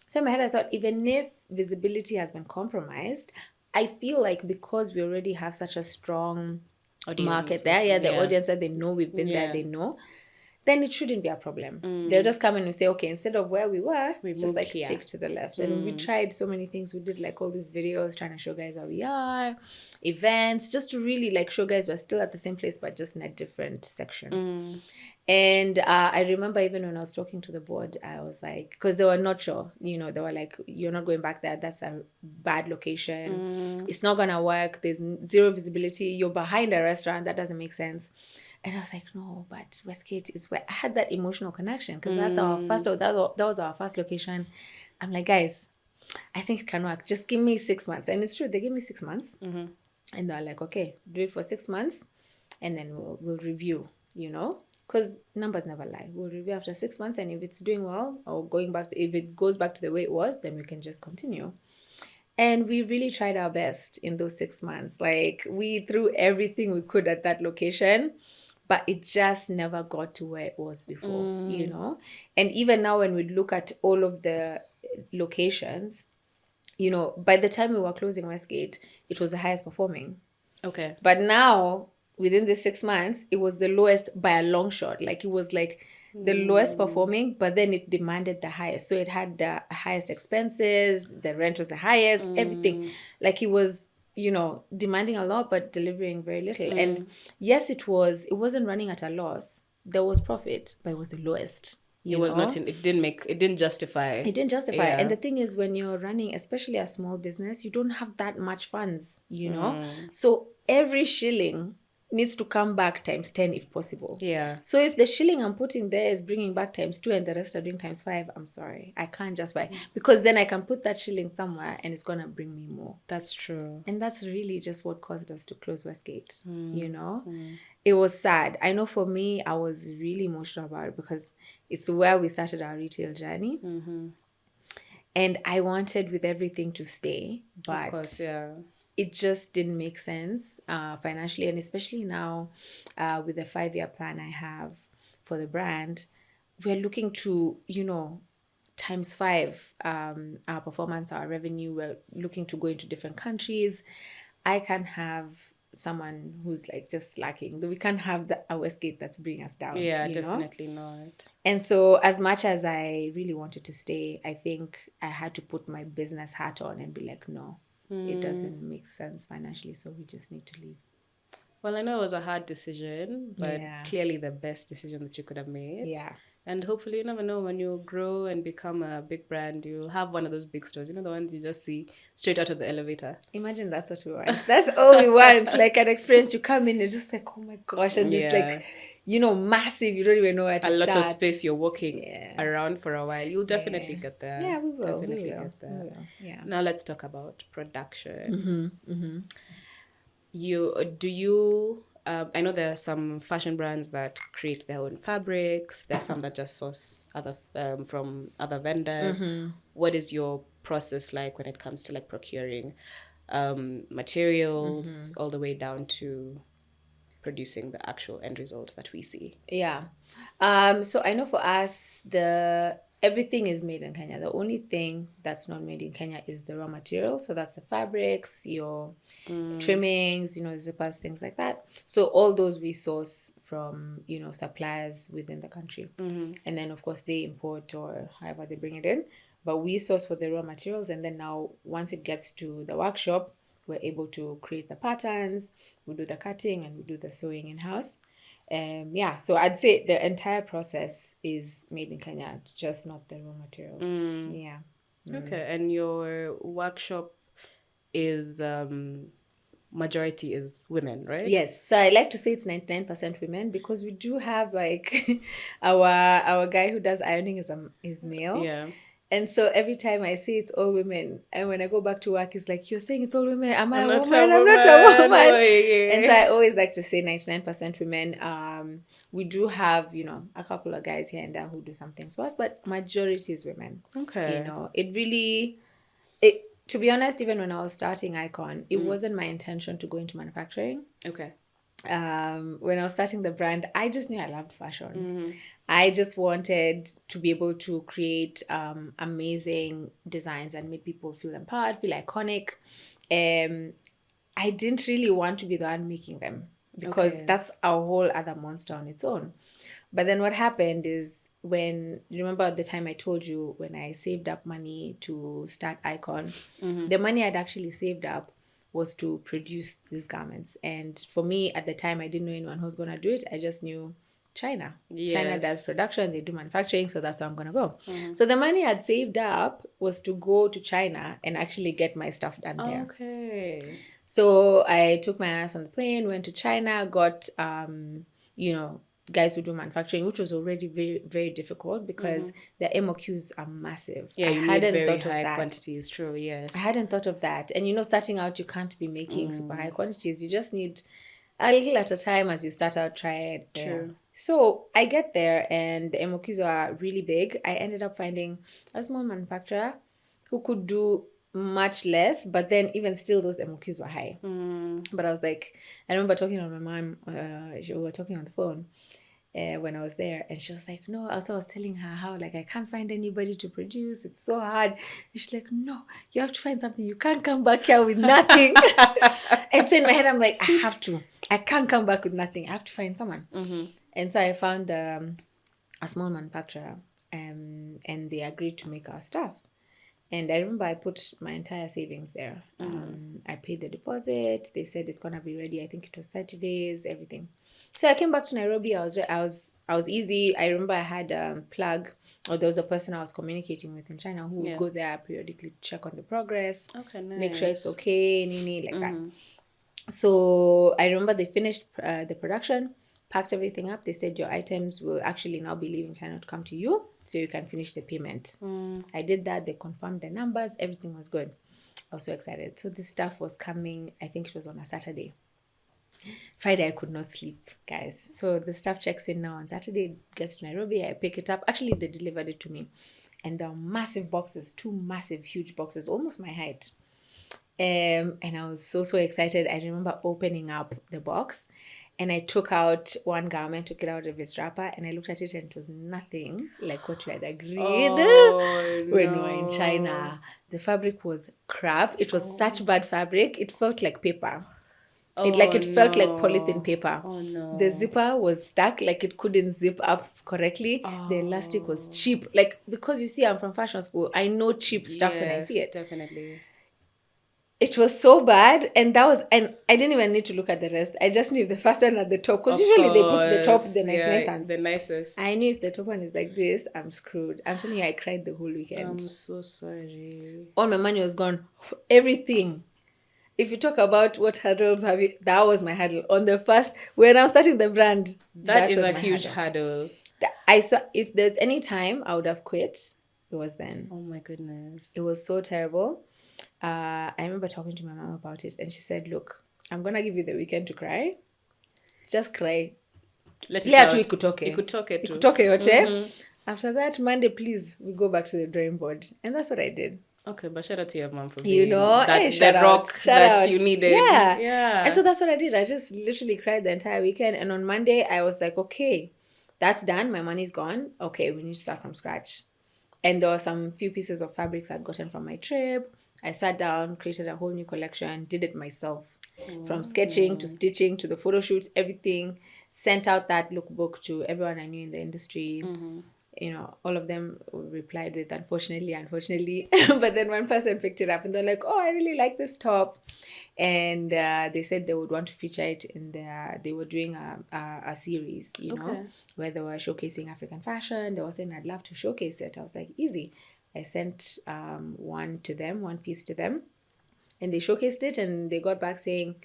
So in my head I thought, even if visibility has been compromised, I feel like because we already have such a strong market there, the audience that they know we've been there, they know, then it shouldn't be a problem. They'll just come in and say, okay, instead of where we were, we just like here. Take to the left. And we tried so many things. We did like all these videos trying to show guys where we are, events, just to really like show guys we're still at the same place, but just in a different section. And I remember even when I was talking to the board, I was like, because they were not sure, they were like, you're not going back there. That's a bad location. It's not going to work. There's zero visibility. You're behind a restaurant. That doesn't make sense. And I was like, no, but Westgate is where I had that emotional connection because that was our first location. I'm like, guys, I think it can work. Just give me 6 months. And it's true. They gave me 6 months. And they're like, okay, do it for 6 months. And then we'll review, because numbers never lie. We'll review after 6 months. And if it's doing well or if it goes back to the way it was, then we can just continue. And we really tried our best in those 6 months. Like we threw everything we could at that location. But it just never got to where it was before, And even now when we look at all of the locations, by the time we were closing Westgate, it was the highest performing. Okay. But now, within the 6 months, it was the lowest by a long shot. Like it was like the lowest performing, but then it demanded the highest. So it had the highest expenses, the rent was the highest, everything. Like it was, demanding a lot but delivering very little. And yes, it wasn't running at a loss. There was profit, but it was the lowest. It didn't justify. It didn't justify. Yeah. And the thing is, when you're running, especially a small business, you don't have that much funds, So every shilling needs to come back times 10 if possible. Yeah. So if the shilling I'm putting there is bringing back times 2 and the rest are doing times 5, I'm sorry, I can't just buy, because then I can put that shilling somewhere and it's gonna bring me more. That's true. And that's really just what caused us to close Westgate. It was sad. I know for me, I was really emotional about it because it's where we started our retail journey. And I wanted with everything to stay, but of course, yeah. It just didn't make sense financially. And especially now with the 5-year plan I have for the brand, we're looking to, times 5 our performance, our revenue. We're looking to go into different countries. I can't have someone who's like just slacking. We can't have a Westgate that's bringing us down. Yeah, definitely not. And so as much as I really wanted to stay, I think I had to put my business hat on and be like, no. It doesn't make sense financially, so we just need to leave. Well, I know it was a hard decision, but clearly the best decision that you could have made. Yeah. And hopefully, you never know, when you grow and become a big brand, you'll have one of those big stores. The ones you just see straight out of the elevator. Imagine that's what we want. That's all we want. Like an experience, you come in, you're just like, oh my gosh, and it's like, massive. You don't even know where to start. A lot of space. You're walking around for a while. You'll definitely get there. Yeah, we will. Definitely get there. We will. Yeah. Now let's talk about production. I know there are some fashion brands that create their own fabrics. There are some that just source from other vendors. What is your process like when it comes to like procuring materials all the way down to producing the actual end result that we see? Yeah. So I know for us, the everything is made in Kenya. The only thing that's not made in Kenya is the raw material. So that's the fabrics, your trimmings, zippers, things like that. So all those we source from, suppliers within the country. And then, of course, they import or however they bring it in. But we source for the raw materials. And then now, once it gets to the workshop, we're able to create the patterns, we do the cutting, and we do the sewing in-house. So I'd say the entire process is made in Kenya, just not the raw materials. Yeah. Okay, and your workshop is majority is women, right? Yes. So I like to say it's 99% women because we do have like our guy who does ironing is male. Yeah. And so every time I say it's all women, and when I go back to work, it's like, you're saying it's all women. Am I a woman? I'm not a woman. Oh, yeah. And so I always like to say 99% women. We do have, a couple of guys here and there who do some things for us, but majority is women. Okay. It really, to be honest, even when I was starting IKOJN, it wasn't my intention to go into manufacturing. Okay. When I was starting the brand, I just knew I loved fashion. I just wanted to be able to create amazing designs and make people feel empowered, feel iconic. I didn't really want to be the one making them because that's a whole other monster on its own. But then what happened is, when you remember the time I told you when I saved up money to start IKOJN, the money I'd actually saved up was to produce these garments. And for me at the time, I didn't know anyone who was going to do it. I just knew China. Yes. China does production, they do manufacturing, so that's where I'm going to go. So the money I'd saved up was to go to China and actually get my stuff done there. Okay. So I took my ass on the plane, went to China, got, guys who do manufacturing, which was already very, very difficult because the MOQs are massive. Yeah, I hadn't very thought high of that. Quantities, true, yes. I hadn't thought of that. And starting out, you can't be making super high quantities. You just need a little at a time as you start out, try it. True. So I get there and the MOQs are really big. I ended up finding a small manufacturer who could do much less, but then even still those MOQs were high. But I was like, I remember talking to my mom, we were talking on the phone when I was there, and she was like, no, also I was telling her how like I can't find anybody to produce, it's so hard. And she's like, no, you have to find something, you can't come back here with nothing. And so in my head I'm like, I can't come back with nothing, I have to find someone. And so I found a small manufacturer, and they agreed to make our stuff. And I remember I put my entire savings there. I paid the deposit. They said it's gonna be ready. I think it was 30 days, everything. So I came back to Nairobi. I was easy. I remember I had a plug, or there was a person I was communicating with in China who would go there periodically to check on the progress. Okay, nice. Make sure it's okay, like that. So I remember they finished the production, packed everything up. They said your items will actually now be leaving China to come to you, so you can finish the payment. I did that. They confirmed the numbers. Everything was good. I was so excited. So this stuff was coming, I think it was on a Saturday. Friday, I could not sleep, guys. So the stuff checks in now on Saturday, gets to Nairobi. I pick it up. Actually, they delivered it to me. And there were massive boxes, 2 massive, huge boxes, almost my height. And I was so, so excited. I remember opening up the box. And I took out one garment, took it out of its wrapper, and I looked at it, and it was nothing like what we had agreed when we were in China. The fabric was crap. It was such bad fabric. It felt like paper. It felt like polythene paper. Oh, no. The zipper was stuck, like it couldn't zip up correctly. The elastic was cheap. Like, because you see, I'm from fashion school, I know cheap stuff when I see it. Definitely. It was so bad, and I didn't even need to look at the rest. I just knew if the first one at the top, because usually they put the top the nice ones. The nicest. I knew if the top one is like this, I'm screwed. I'm telling you, I cried the whole weekend. I'm so sorry. All my money was gone. Everything. If you talk about what hurdles that was my hurdle. On the first, when I was starting the brand. That is a huge hurdle. I saw, if there's any time I would have quit, it was then. Oh my goodness. It was so terrible. I remember talking to my mom about it, and she said, look, I'm going to give you the weekend to cry. Just cry. Let it out. Ikutoke. After that, Monday, please, we go back to the drawing board. And that's what I did. Okay, but shout out to your mom for being that rock that you needed. Yeah. And so that's what I did. I just literally cried the entire weekend. And on Monday, I was like, okay, that's done. My money's gone. Okay, we need to start from scratch. And there were some few pieces of fabrics I'd gotten from my trip. I sat down, created a whole new collection, did it myself. From sketching to stitching to the photo shoots, everything. Sent out that lookbook to everyone I knew in the industry. You know, all of them replied with unfortunately. But then one person picked it up and they're like, oh, I really like this top. And they said they would want to feature it in their, they were doing a series, you know, where they were showcasing African fashion. They were saying, I'd love to showcase it. I was like, easy. I sent one piece to them. And they showcased it and they got back saying,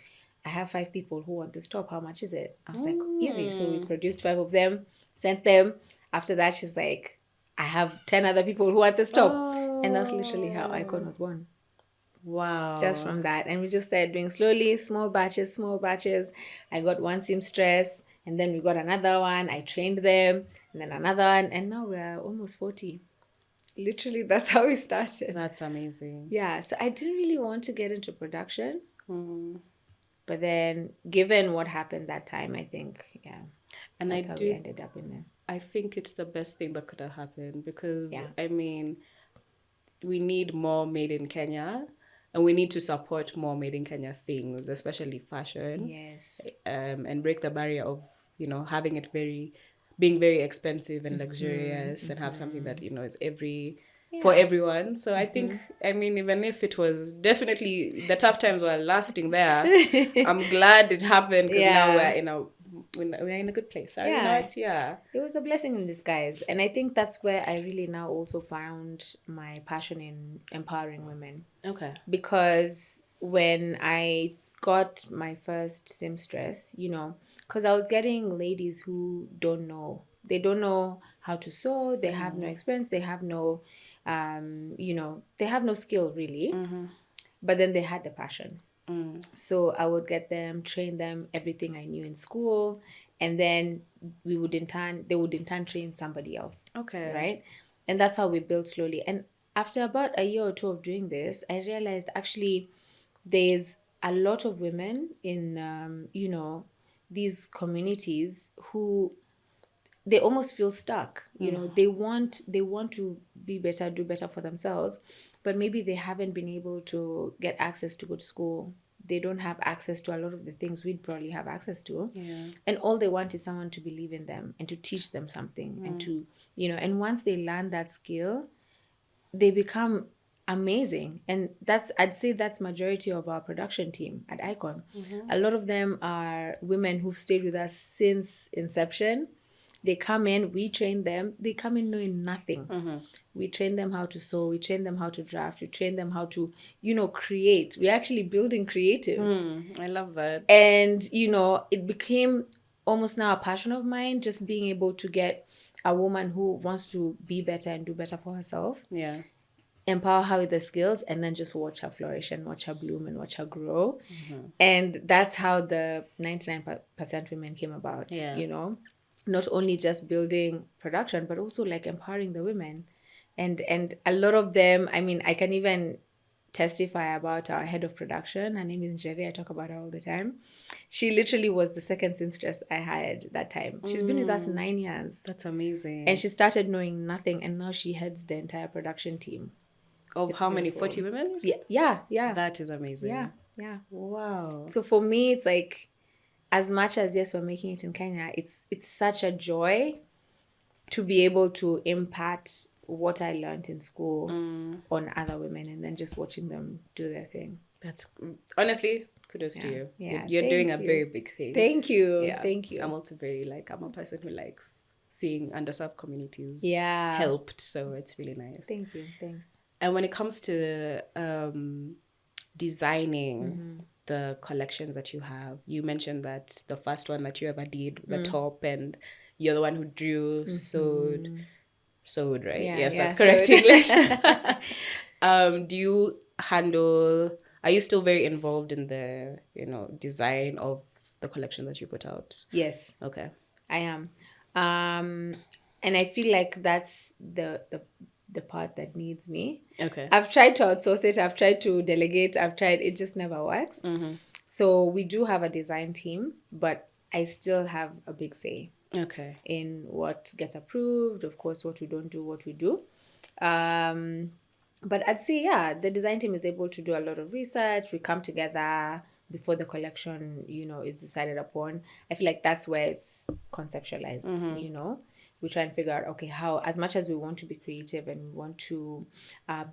I have 5 people who want this top. How much is it? I was like, easy. So we produced 5 of them, sent them. After that, she's like, I have 10 other people who want this top. And that's literally how IKOJN was born. Wow. Just from that. And we just started doing slowly, small batches. I got one seamstress and then we got another one. I trained them and then another one. And now we're almost 40. Literally, that's how we started. That's amazing. Yeah, so I didn't really want to get into production. But then, given what happened that time, I think, and that's how we ended up in there. I think it's the best thing that could have happened because, I mean, we need more made in Kenya and we need to support more made in Kenya things, especially fashion. Yes. And break the barrier of, you know, having it being very expensive and luxurious and have something that, you know, is for everyone. So I think, I mean, even if it was definitely the tough times were lasting there, I'm glad it happened because now we're in a good place. You know it? Yeah. It was a blessing in disguise. And I think that's where I really now also found my passion in empowering women. Okay. Because when I got my first seamstress, you know, because I was getting ladies who don't know. They don't know how to sew. They have no experience. They have no, you know, they have no skill really. But then they had the passion. So I would get them, train them, everything I knew in school. And then they would in turn train somebody else. Okay. Right? And that's how we built slowly. And after about a year or 2 of doing this, I realized actually there's a lot of women in, you know, these communities who they almost feel stuck. You know, they want to be better, do better for themselves, but maybe they haven't been able to get access to good school. They don't have access to a lot of the things we'd probably have access to. Yeah. And all they want is someone to believe in them and to teach them something and to, you know, and once they learn that skill, they become amazing. And I'd say that's majority of our production team at IKOJN. A lot of them are women who've stayed with us since inception. They come in, we train them. They come in knowing nothing. We train them how to sew. We train them how to draft. We train them how to, you know, create. We're actually building creatives. I love that. And, you know, it became almost now a passion of mine, just being able to get a woman who wants to be better and do better for herself. Yeah. Empower her with the skills and then just watch her flourish and watch her bloom and watch her grow. And that's how the 99% women came about, you know. Not only just building production, but also like empowering the women. And a lot of them, I mean, I can even testify about our head of production. Her name is Jerry. I talk about her all the time. She literally was the second seamstress I hired that time. She's been with us 9 years. That's amazing. And she started knowing nothing, and now she heads the entire production team. Of how many? 40 women? Yeah. That is amazing. Yeah. Wow. So for me, it's like, as much as, yes, we're making it in Kenya, it's such a joy to be able to impact what I learned in school on other women and then just watching them do their thing. That's, honestly, kudos to you. Yeah, You're doing a very big thing. Thank you. Yeah. Thank you. I'm also I'm a person who likes seeing underserved communities yeah. helped. So it's really nice. Thank you. Thanks. And when it comes to designing the collections that you have, you mentioned that the first one that you ever did, the top, and you're the one who drew, sewed, right? Yeah, yes, yeah, that's correct English. Do you handle, are you still very involved in the, you know, design of the collection that you put out? Yes. Okay. I am. And I feel like that's the part that needs me. Okay. I've tried to outsource it. I've tried to delegate. It just never works. So we do have a design team, but I still have a big say. Okay. In what gets approved, of course, what we don't do, what we do. But I'd say, yeah, the design team is able to do a lot of research. We come together before the collection, is decided upon. I feel like that's where it's conceptualized, We try and figure out, okay, how, as much as we want to be creative and we want to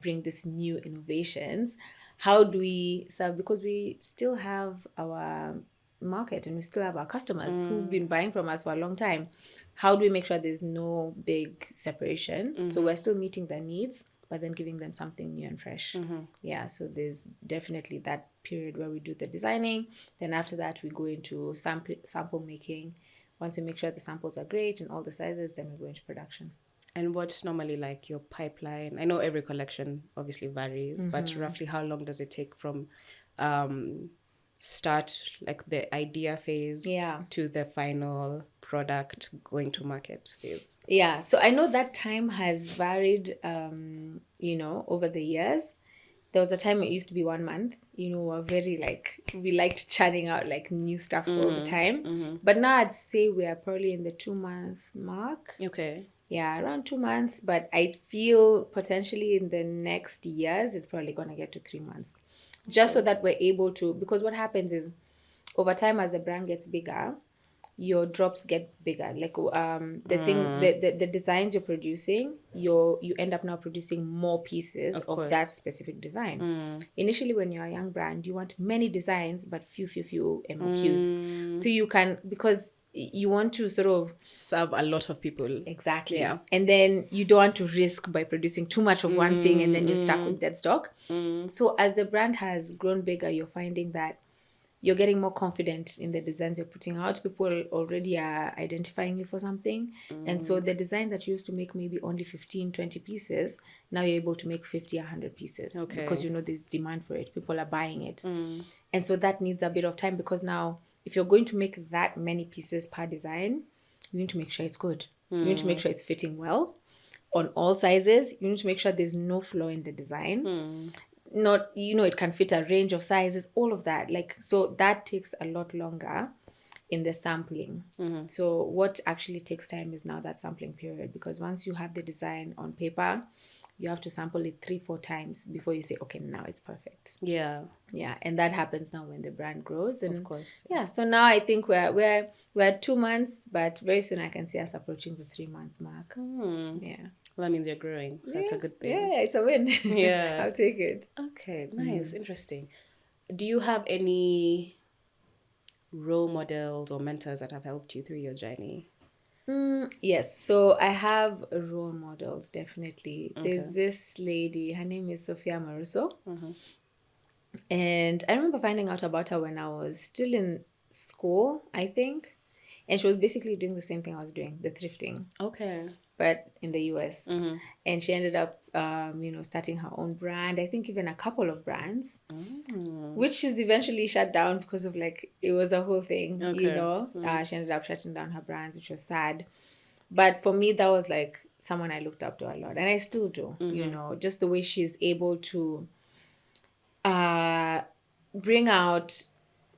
bring this new innovations, how do we serve? Because we still have our market and we still have our customers who've been buying from us for a long time. How do we make sure there's no big separation? So we're still meeting their needs, but then giving them something new and fresh. Yeah, so there's definitely that period where we do the designing. Then after that, we go into sample making. Once we make sure the samples are great and all the sizes, then we go into production. And what's normally like your pipeline? I know every collection obviously varies, but roughly how long does it take from start, like the idea phase, to the final product going to market phase? Yeah, so I know that time has varied, over the years. There was a time it used to be 1 month. We're very we liked churning out new stuff all the time. But now I'd say we are probably in the 2-month mark. Okay. Yeah, around 2 months. But I feel potentially in the next years, it's probably going to get to 3 months. Just so that we're able to, because what happens is over time as the brand gets bigger, your drops get bigger. The designs you're producing, you end up now producing more pieces of that specific design. Initially, when you're a young brand, you want many designs but few MOQs. So you can, because you want to sort of serve a lot of people. Exactly. Yeah. And then you don't want to risk by producing too much of one thing and then you're stuck with dead stock. So as the brand has grown bigger, you're finding that you're getting more confident in the designs you're putting out. People already are identifying you for something. And so the design that you used to make maybe only 15, 20 pieces, now you're able to make 50, 100 pieces. Okay. Because there's demand for it. People are buying it. And so that needs a bit of time, because now if you're going to make that many pieces per design, you need to make sure it's good. You need to make sure it's fitting well on all sizes. You need to make sure there's no flaw in the design. Not, it can fit a range of sizes, all of that. So that takes a lot longer in the sampling. So what actually takes time is now that sampling period, because once you have the design on paper, you have to sample it 3-4 times before you say, okay, now it's perfect. Yeah. And that happens now when the brand grows. And of course. Yeah. So now I think we're 2 months, but very soon I can see us approaching the 3-month mark. Yeah. Well, that means you're growing, so that's a good thing. Yeah, it's a win. Yeah. I'll take it. Okay, nice. Interesting. Do you have any role models or mentors that have helped you through your journey? Yes, so I have role models, definitely. Okay. There's this lady, her name is Sophia Maruso. And I remember finding out about her when I was still in school, I think. And she was basically doing the same thing I was doing, the thrifting. Okay. But in the US. And she ended up, starting her own brand. I think even a couple of brands, which she's eventually shut down because of it was a whole thing, okay. She ended up shutting down her brands, which was sad. But for me, that was someone I looked up to a lot. And I still do, just the way she's able to bring out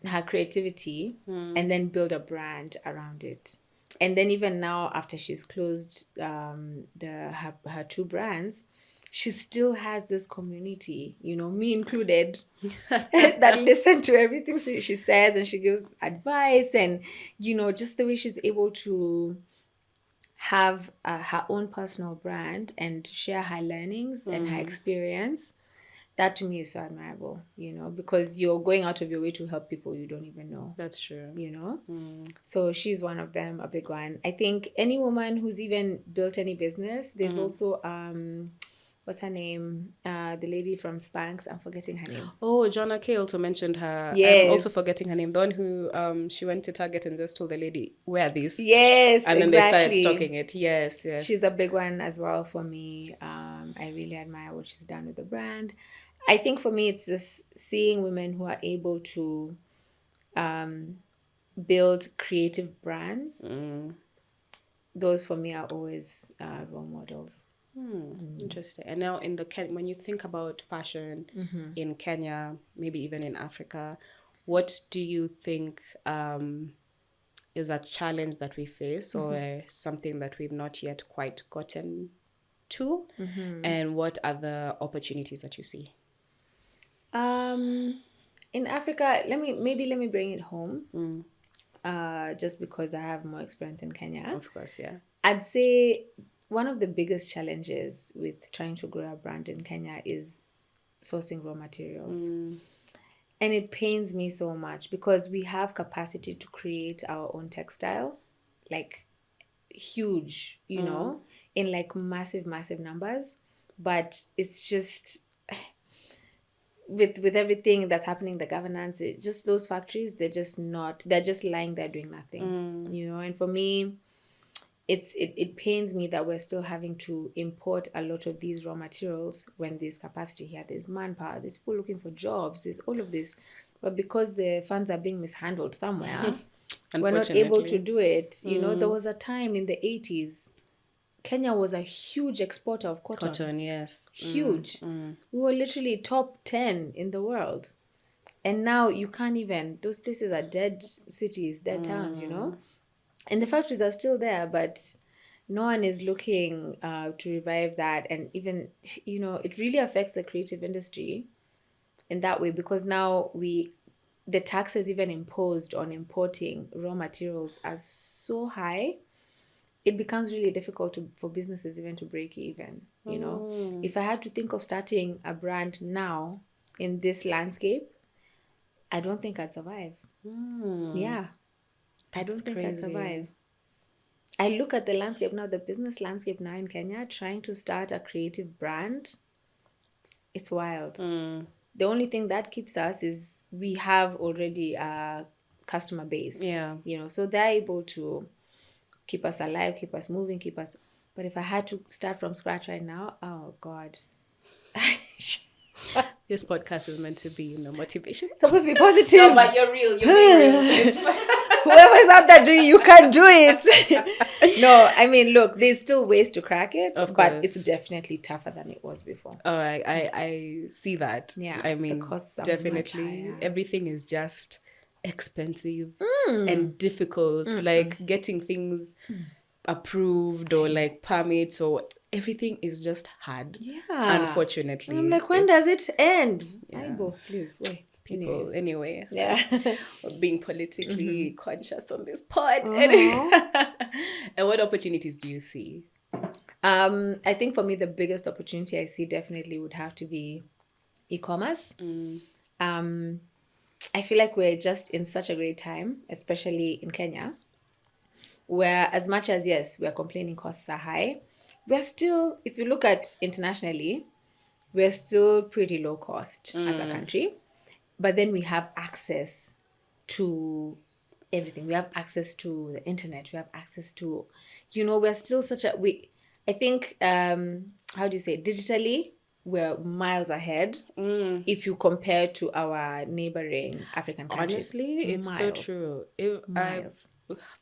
her creativity and then build a brand around it. And then even now, after she's closed her 2 brands, she still has this community, me included, that listen to everything she says, and she gives advice, and just the way she's able to have her own personal brand and share her learnings and her experience. That to me is so admirable, because you're going out of your way to help people you don't even know. That's true. So she's one of them, a big one. I think any woman who's even built any business, there's also, what's her name? The lady from Spanx, I'm forgetting her name. Oh, Jonna K also mentioned her. Yes. I'm also forgetting her name. The one who she went to Target and just told the lady, wear this. Yes, and then they started stocking it. Yes. She's a big one as well for me. I really admire what she's done with the brand. I think for me, it's just seeing women who are able to build creative brands. Those for me are always role models. Interesting. And now when you think about fashion in Kenya, maybe even in Africa, what do you think is a challenge that we face or something that we've not yet quite gotten to, and what are the opportunities that you see? In Africa, let me bring it home. Just because I have more experience in Kenya. Of course, yeah. I'd say one of the biggest challenges with trying to grow a brand in Kenya is sourcing raw materials. And it pains me so much because we have capacity to create our own textile, like huge, you know, in like massive numbers. But it's just with everything that's happening, the governance, it's just those factories, they're just lying there doing nothing, you know. And for me, it pains me that we're still having to import a lot of these raw materials when there's capacity here, there's manpower, there's people looking for jobs, there's all of this, but because the funds are being mishandled somewhere, we're not able to do it. You know, there was a time in the 80s, Kenya was a huge exporter of cotton. Cotton, yes. Huge. We were literally top 10 in the world. And now you can't even, those places are dead cities, dead towns, you know? And the factories are still there, but no one is looking to revive that. And even, you know, it really affects the creative industry in that way, because now the taxes even imposed on importing raw materials are so high, it becomes really difficult for businesses even to break even, you know. If I had to think of starting a brand now in this landscape, I don't think I'd survive. Yeah. I don't think I'd survive. I look at the landscape now, the business landscape now in Kenya, trying to start a creative brand, it's wild. The only thing that keeps us is we have already a customer base. Yeah. You know, so they're able to keep us alive, keep us moving, keep us... But if I had to start from scratch right now, oh, God. This podcast is meant to be, you know, motivation. It's supposed to be positive. No, but you're real. You're being real. So it's fine. Whoever's out there doing, you can do it. No, I mean, look, there's still ways to crack it, but it's definitely tougher than it was before. Oh, I see that. Yeah, I mean, the costs are definitely much higher. Everything is just expensive and difficult. Like getting things approved or like permits, or everything is just hard. Yeah, unfortunately. I'm like, when does it end? Aibo, please wait. People anyway. Yeah. Being politically conscious on this pod. And what opportunities do you see? I think for me, the biggest opportunity I see definitely would have to be e-commerce. I feel like we're just in such a great time, especially in Kenya, where as much as, yes, we are complaining costs are high, we're still, if you look at internationally, we're still pretty low cost as a country. But then we have access to everything. We have access to the internet. We have access to, you know, we're still I think, how do you say, digitally, we're miles ahead if you compare to our neighboring African countries. Honestly, it's so true. I've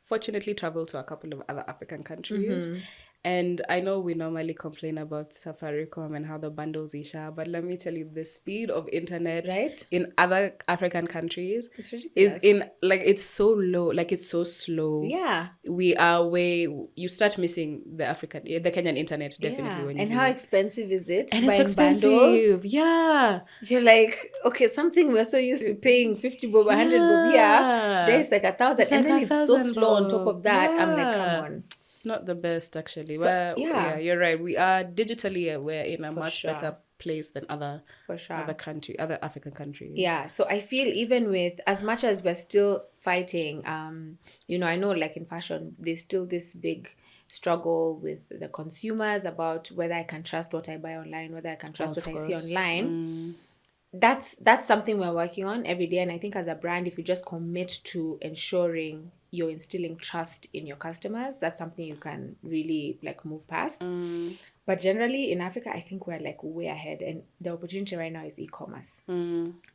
fortunately traveled to a couple of other African countries. And I know we normally complain about Safaricom and how the bundles isha, but let me tell you, the speed of internet in other African countries is it's so low, like it's so slow. Yeah. We are you start missing the Kenyan internet, definitely. Yeah. And how expensive is it? And it's expensive. Bundles? Yeah. You're like, okay, something we're so used to paying 50 bob, 100 bob here, there's like 1,000. And then it's so slow on top of that. I'm like, come on. It's not the best, actually. So, yeah, you're right. We are digitally aware in a much better place than other African countries. Yeah. So I feel even with, as much as we're still fighting, you know, I know like in fashion, there's still this big struggle with the consumers about whether I can trust what I buy online, whether I can trust what I see online. That's something we're working on every day. And I think as a brand, if you just commit to ensuring you're instilling trust in your customers, that's something you can really like move past. But generally in Africa, I think we're like way ahead, and the opportunity right now is e-commerce.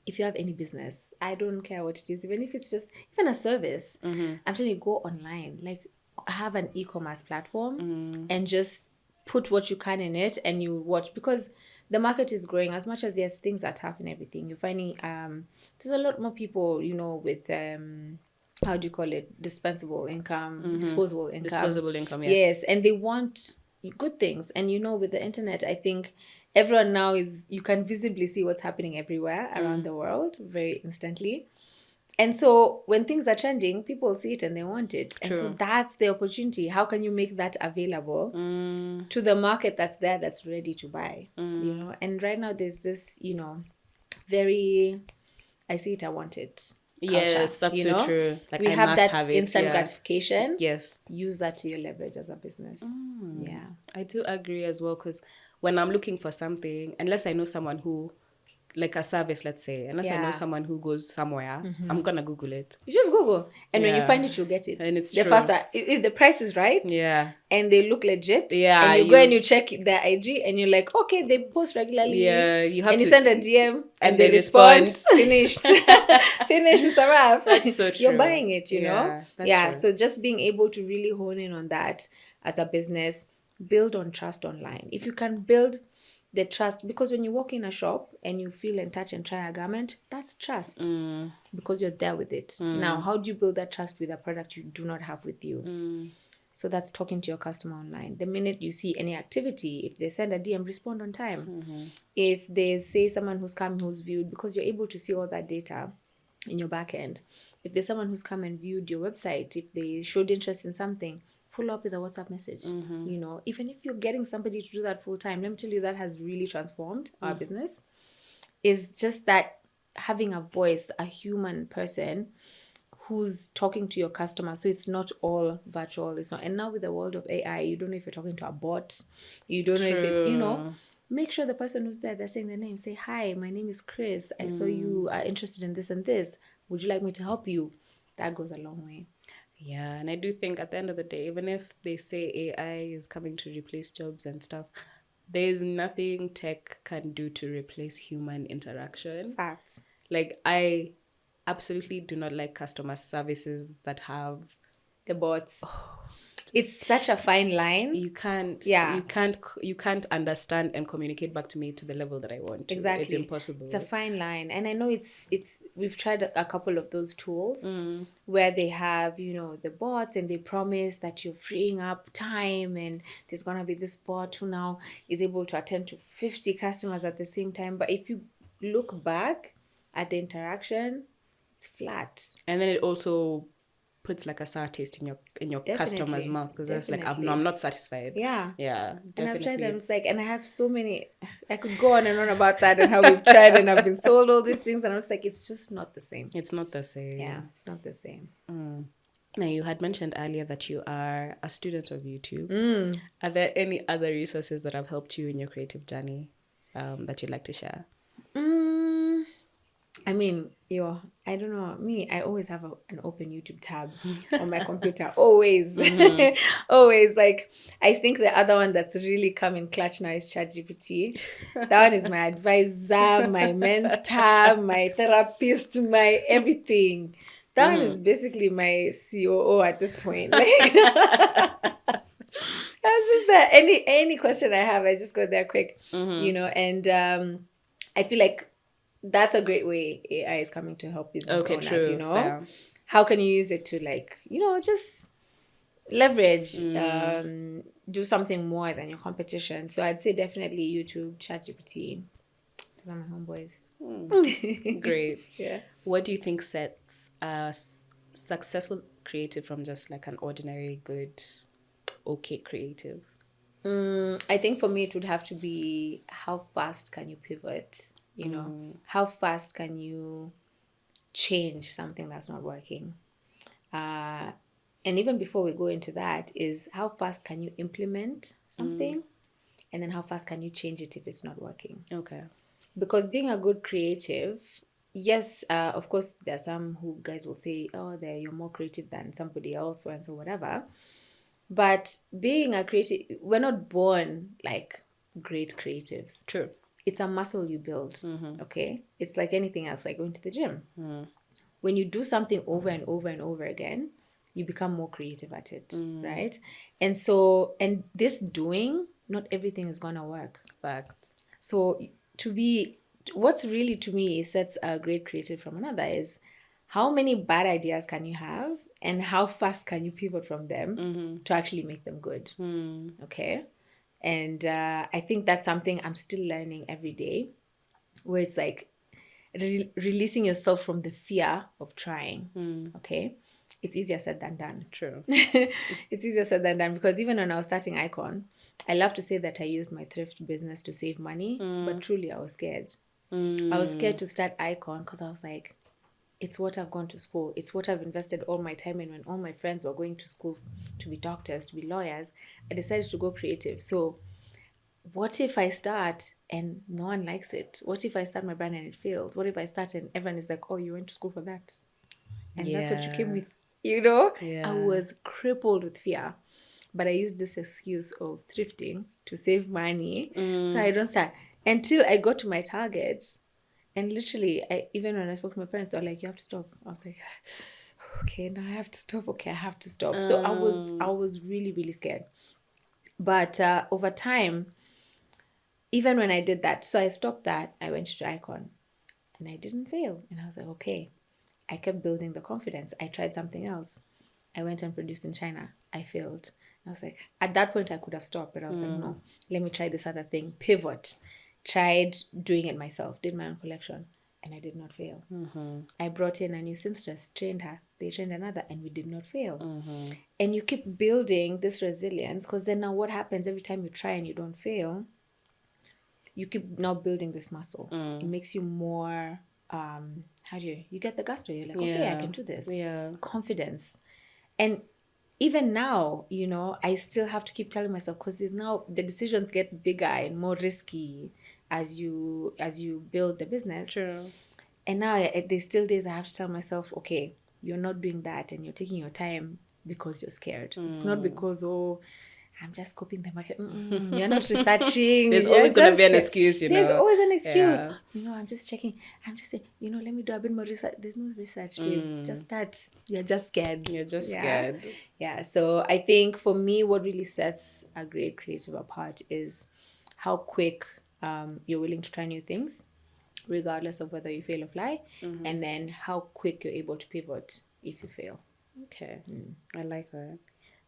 If you have any business, I don't care what it is, even if it's just even a service, I'm telling you, go online, like have an e-commerce platform and just put what you can in it, and you watch, because the market is growing. As much as, yes, things are tough and everything, you're finding there's a lot more people, you know, with how do you call it, disposable income, yes. Yes, and they want, good things. And with the internet, I think everyone now you can visibly see what's happening everywhere around the world very instantly. And so when things are trending, people see it and they want it. True. And so that's the opportunity. How can you make that available to the market that's there, that's ready to buy? And right now there's this, very, I see it, I want it. Culture, yes, that's so true. Like, we have that instant gratification. Yes. Use that to your leverage as a business. Yeah. I do agree as well, because when I'm looking for something, unless I know someone who, like a service, let's say, unless I know someone who goes somewhere, I'm gonna Google it. You just Google, and when you find it, you'll get it. And it's the true. Faster. If the price is right, and they look legit, and you go and you check their IG, and you're like, okay, they post regularly. Yeah, you have and you send a DM, and they respond. Finished. Finished. It's a wrap. That's so true. You're buying it, you know. That's true. So just being able to really hone in on that as a business, build on trust online. If you can build the trust, because when you walk in a shop and you feel and touch and try a garment, that's trust, because you're there with it. Now, how do you build that trust with a product you do not have with you? So that's talking to your customer online. The minute you see any activity, if they send a DM, respond on time. If they say someone who's come, who's viewed, because you're able to see all that data in your back end. If there's someone who's come and viewed your website, if they showed interest in something, follow up with a WhatsApp message. Even if you're getting somebody to do that full time, let me tell you, that has really transformed our business. Is just that having a voice, a human person who's talking to your customer. So it's not all virtual. It's not. And now with the world of AI, you don't know if you're talking to a bot. You don't know if it's, make sure the person who's there, they're saying their name. Say, hi, my name is Chris. I saw you are interested in this and this. Would you like me to help you? That goes a long way. Yeah, and I do think at the end of the day, even if they say AI is coming to replace jobs and stuff, there's nothing tech can do to replace human interaction. Facts. Like, I absolutely do not like customer services that have the bots. It's such a fine line. You can't understand and communicate back to me to the level that I want to. Exactly. It's impossible. It's a fine line. And I know it's we've tried a couple of those tools where they have, the bots, and they promise that you're freeing up time, and there's going to be this bot who now is able to attend to 50 customers at the same time. But if you look back at the interaction, it's flat. And then it also puts like a sour taste in your customer's mouth, because it's like, I'm not satisfied. Yeah, definitely. And I've tried them. It's like, and I have so many. I could go on and on about that and how we've tried and I've been sold all these things, and I was like, it's just not the same. It's not the same. Yeah, it's not the same. Now, you had mentioned earlier that you are a student of YouTube. Are there any other resources that have helped you in your creative journey that you'd like to share? I mean, I don't know. Me, I always have an open YouTube tab on my computer. Always. Always. Like, I think the other one that's really come in clutch now is ChatGPT. That one is my advisor, my mentor, my therapist, my everything. That one is basically my COO at this point. Like, I was just there. Any question I have, I just go there quick, and I feel like that's a great way AI is coming to help business owners, true. Fair. How can you use it to, like, just leverage, do something more than your competition? So I'd say definitely YouTube, ChatGPT. Those are my homeboys. Great. Yeah. What do you think sets a successful creative from just like an ordinary, good, okay creative? I think for me it would have to be, how fast can you pivot? How fast can you change something that's not working? And even before we go into that, is how fast can you implement something? And then how fast can you change it if it's not working? Okay. Because being a good creative, yes, of course, there are some who guys will say, oh, you're more creative than somebody else, and so whatever. But being a creative, we're not born like great creatives. True. It's a muscle you build, okay? It's like anything else, like going to the gym. When you do something over and over and over again, you become more creative at it, right? And so, and this doing, not everything is going to work. Facts. So what's really, to me, sets a great creative from another is how many bad ideas can you have and how fast can you pivot from them to actually make them good, okay? And I think that's something I'm still learning every day, where it's like releasing yourself from the fear of trying. Okay, it's easier said than done. True. It's easier said than done, because even when I was starting IKOJN, I love to say that I used my thrift business to save money, but truly I was scared. I was scared to start IKOJN because I was like, it's what I've gone to school. It's what I've invested all my time in. When all my friends were going to school to be doctors, to be lawyers, I decided to go creative. So what if I start and no one likes it? What if I start my brand and it fails? What if I start and everyone is like, oh, you went to school for that? And that's what you came with, you know? Yeah. I was crippled with fear. But I used this excuse of thrifting to save money. So I don't start until I got to my target. And literally, even when I spoke to my parents, they were like, you have to stop. I was like, okay, now I have to stop. Okay, I have to stop. So I was really, really scared. But over time, even when I did that, so I stopped that, I went to IKOJN and I didn't fail. And I was like, okay. I kept building the confidence. I tried something else. I went and produced in China. I failed. I was like, at that point I could have stopped, but I was like, no, let me try this other thing. Pivot. Tried doing it myself, did my own collection, and I did not fail. I brought in a new seamstress, trained her. They trained another, and we did not fail. And you keep building this resilience, because then now what happens every time you try and you don't fail, you keep now building this muscle. It makes you more, how do you get the gusto. You're like, okay, I can do this. Yeah. Confidence. And even now, you know, I still have to keep telling myself, because there's now the decisions get bigger and more risky as you build the business. True. And now there's still days I have to tell myself, okay, you're not doing that and you're taking your time because you're scared. It's not because, oh, I'm just copying the market. You're not researching. There's always going to be an excuse, you know. There's always an excuse. Yeah. You know, I'm just checking. I'm just saying, you know, let me do a bit more research. There's no research, babe. Just that. You're just scared. You're just scared. Yeah. So I think for me, what really sets a great creative apart is how quick you're willing to try new things, regardless of whether you fail or fly, and then how quick you're able to pivot if you fail. Okay. I like that.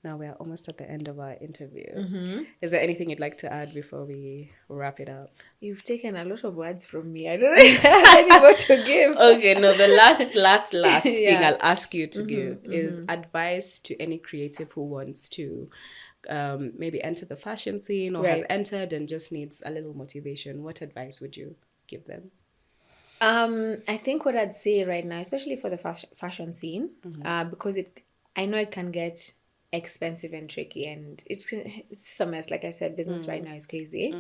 Now we are almost at the end of our interview. Is there anything you'd like to add before we wrap it up? You've taken a lot of words from me. I don't know if I have any more to give. Okay, no, the last thing I'll ask you to give is advice to any creative who wants to maybe enter the fashion scene or has entered and just needs a little motivation. What advice would you give them? I think what I'd say right now, especially for the fashion scene, because I know it can get expensive and tricky, and it's a mess. Like I said, business right now is crazy.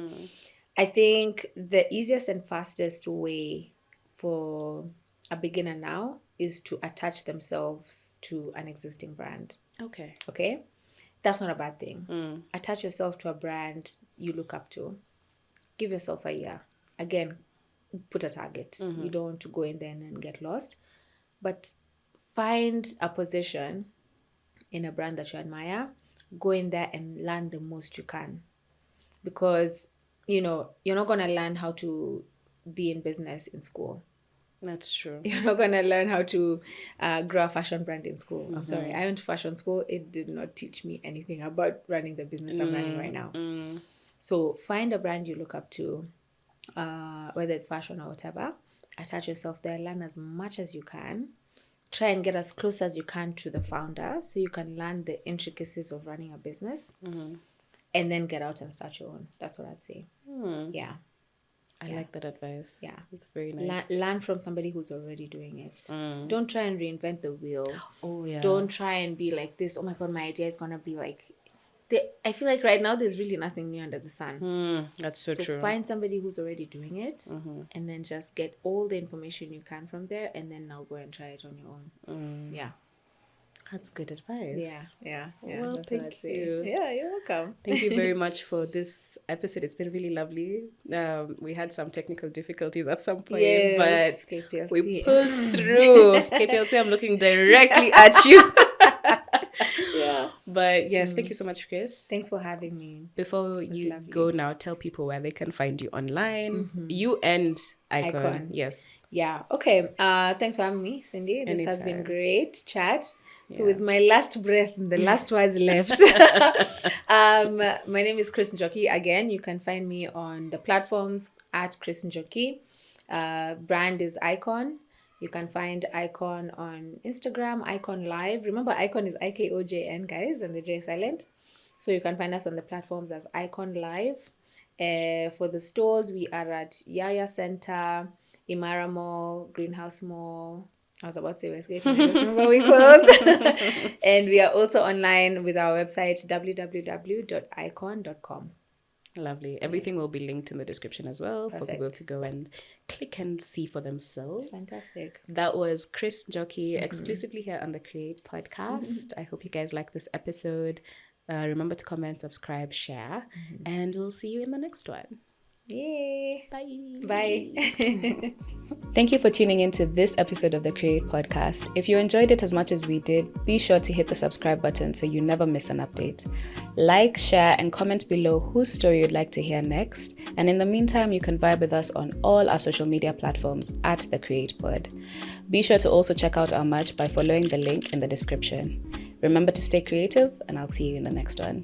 I think the easiest and fastest way for a beginner now is to attach themselves to an existing brand. Okay, that's not a bad thing. Attach yourself to a brand you look up to. Give yourself a year. Again, put a target. You don't want to go in there and get lost, but find a position in a brand that you admire. Go in there and learn the most you can, because you know you're not going to learn how to be in business in school. That's true. You're not going to learn how to grow a fashion brand in school. I'm sorry, I went to fashion school. It did not teach me anything about running the business I'm running right now. So find a brand you look up to, whether it's fashion or whatever. Attach yourself there, learn as much as you can. Try and get as close as you can to the founder so you can learn the intricacies of running a business, and then get out and start your own. That's what I'd say. Yeah. I like that advice. Yeah. It's very nice. Learn from somebody who's already doing it. Don't try and reinvent the wheel. Oh, yeah. Don't try and be like this, oh my God, my idea is going to be like... I feel like right now there's really nothing new under the sun. That's so true. So find somebody who's already doing it, and then just get all the information you can from there, and then now go and try it on your own. Yeah. That's good advice. Yeah. Well, that's thank what I'd say. you. Yeah, you're welcome. Thank you very much for this episode. It's been really lovely. We had some technical difficulties at some point, but KPLC. we pulled through. KPLC, I'm looking directly at you. Yeah. But yes, thank you so much, Cris. Thanks for having me. Before you go now, tell people where they can find you online. You and IKOJN. Yes. Yeah. Okay. Thanks for having me, Cindy. This has been great chat. So with my last breath and the last words left, my name is Cris Njoki. Again, you can find me on the platforms at Cris Njoki. Brand is IKOJN. You can find IKOJN on Instagram, IKOJN Live. Remember, IKOJN is IKOJN, guys, and the J is silent. So you can find us on the platforms as IKOJN Live. For the stores, we are at Yaya Center, Imara Mall, Greenhouse Mall. I was about to say Westgate, and I just remember we closed. And we are also online with our website, www.ikojn.com. Lovely. Everything will be linked in the description as well for people to go and click and see for themselves. Fantastic. That was Cris Njoki exclusively here on the Cre8 podcast. I hope you guys like this episode. Remember to comment, subscribe, share, and we'll see you in the next one. Yay. Bye. Bye. Thank you for tuning into this episode of the Cre8 podcast. If you enjoyed it as much as we did, be sure to hit the subscribe button so you never miss an update. Like, share, and comment below whose story you'd like to hear next. And in the meantime, you can vibe with us on all our social media platforms at the Cre8 pod. Be sure to also check out our merch by following the link in the description. Remember to stay creative, and I'll see you in the next one.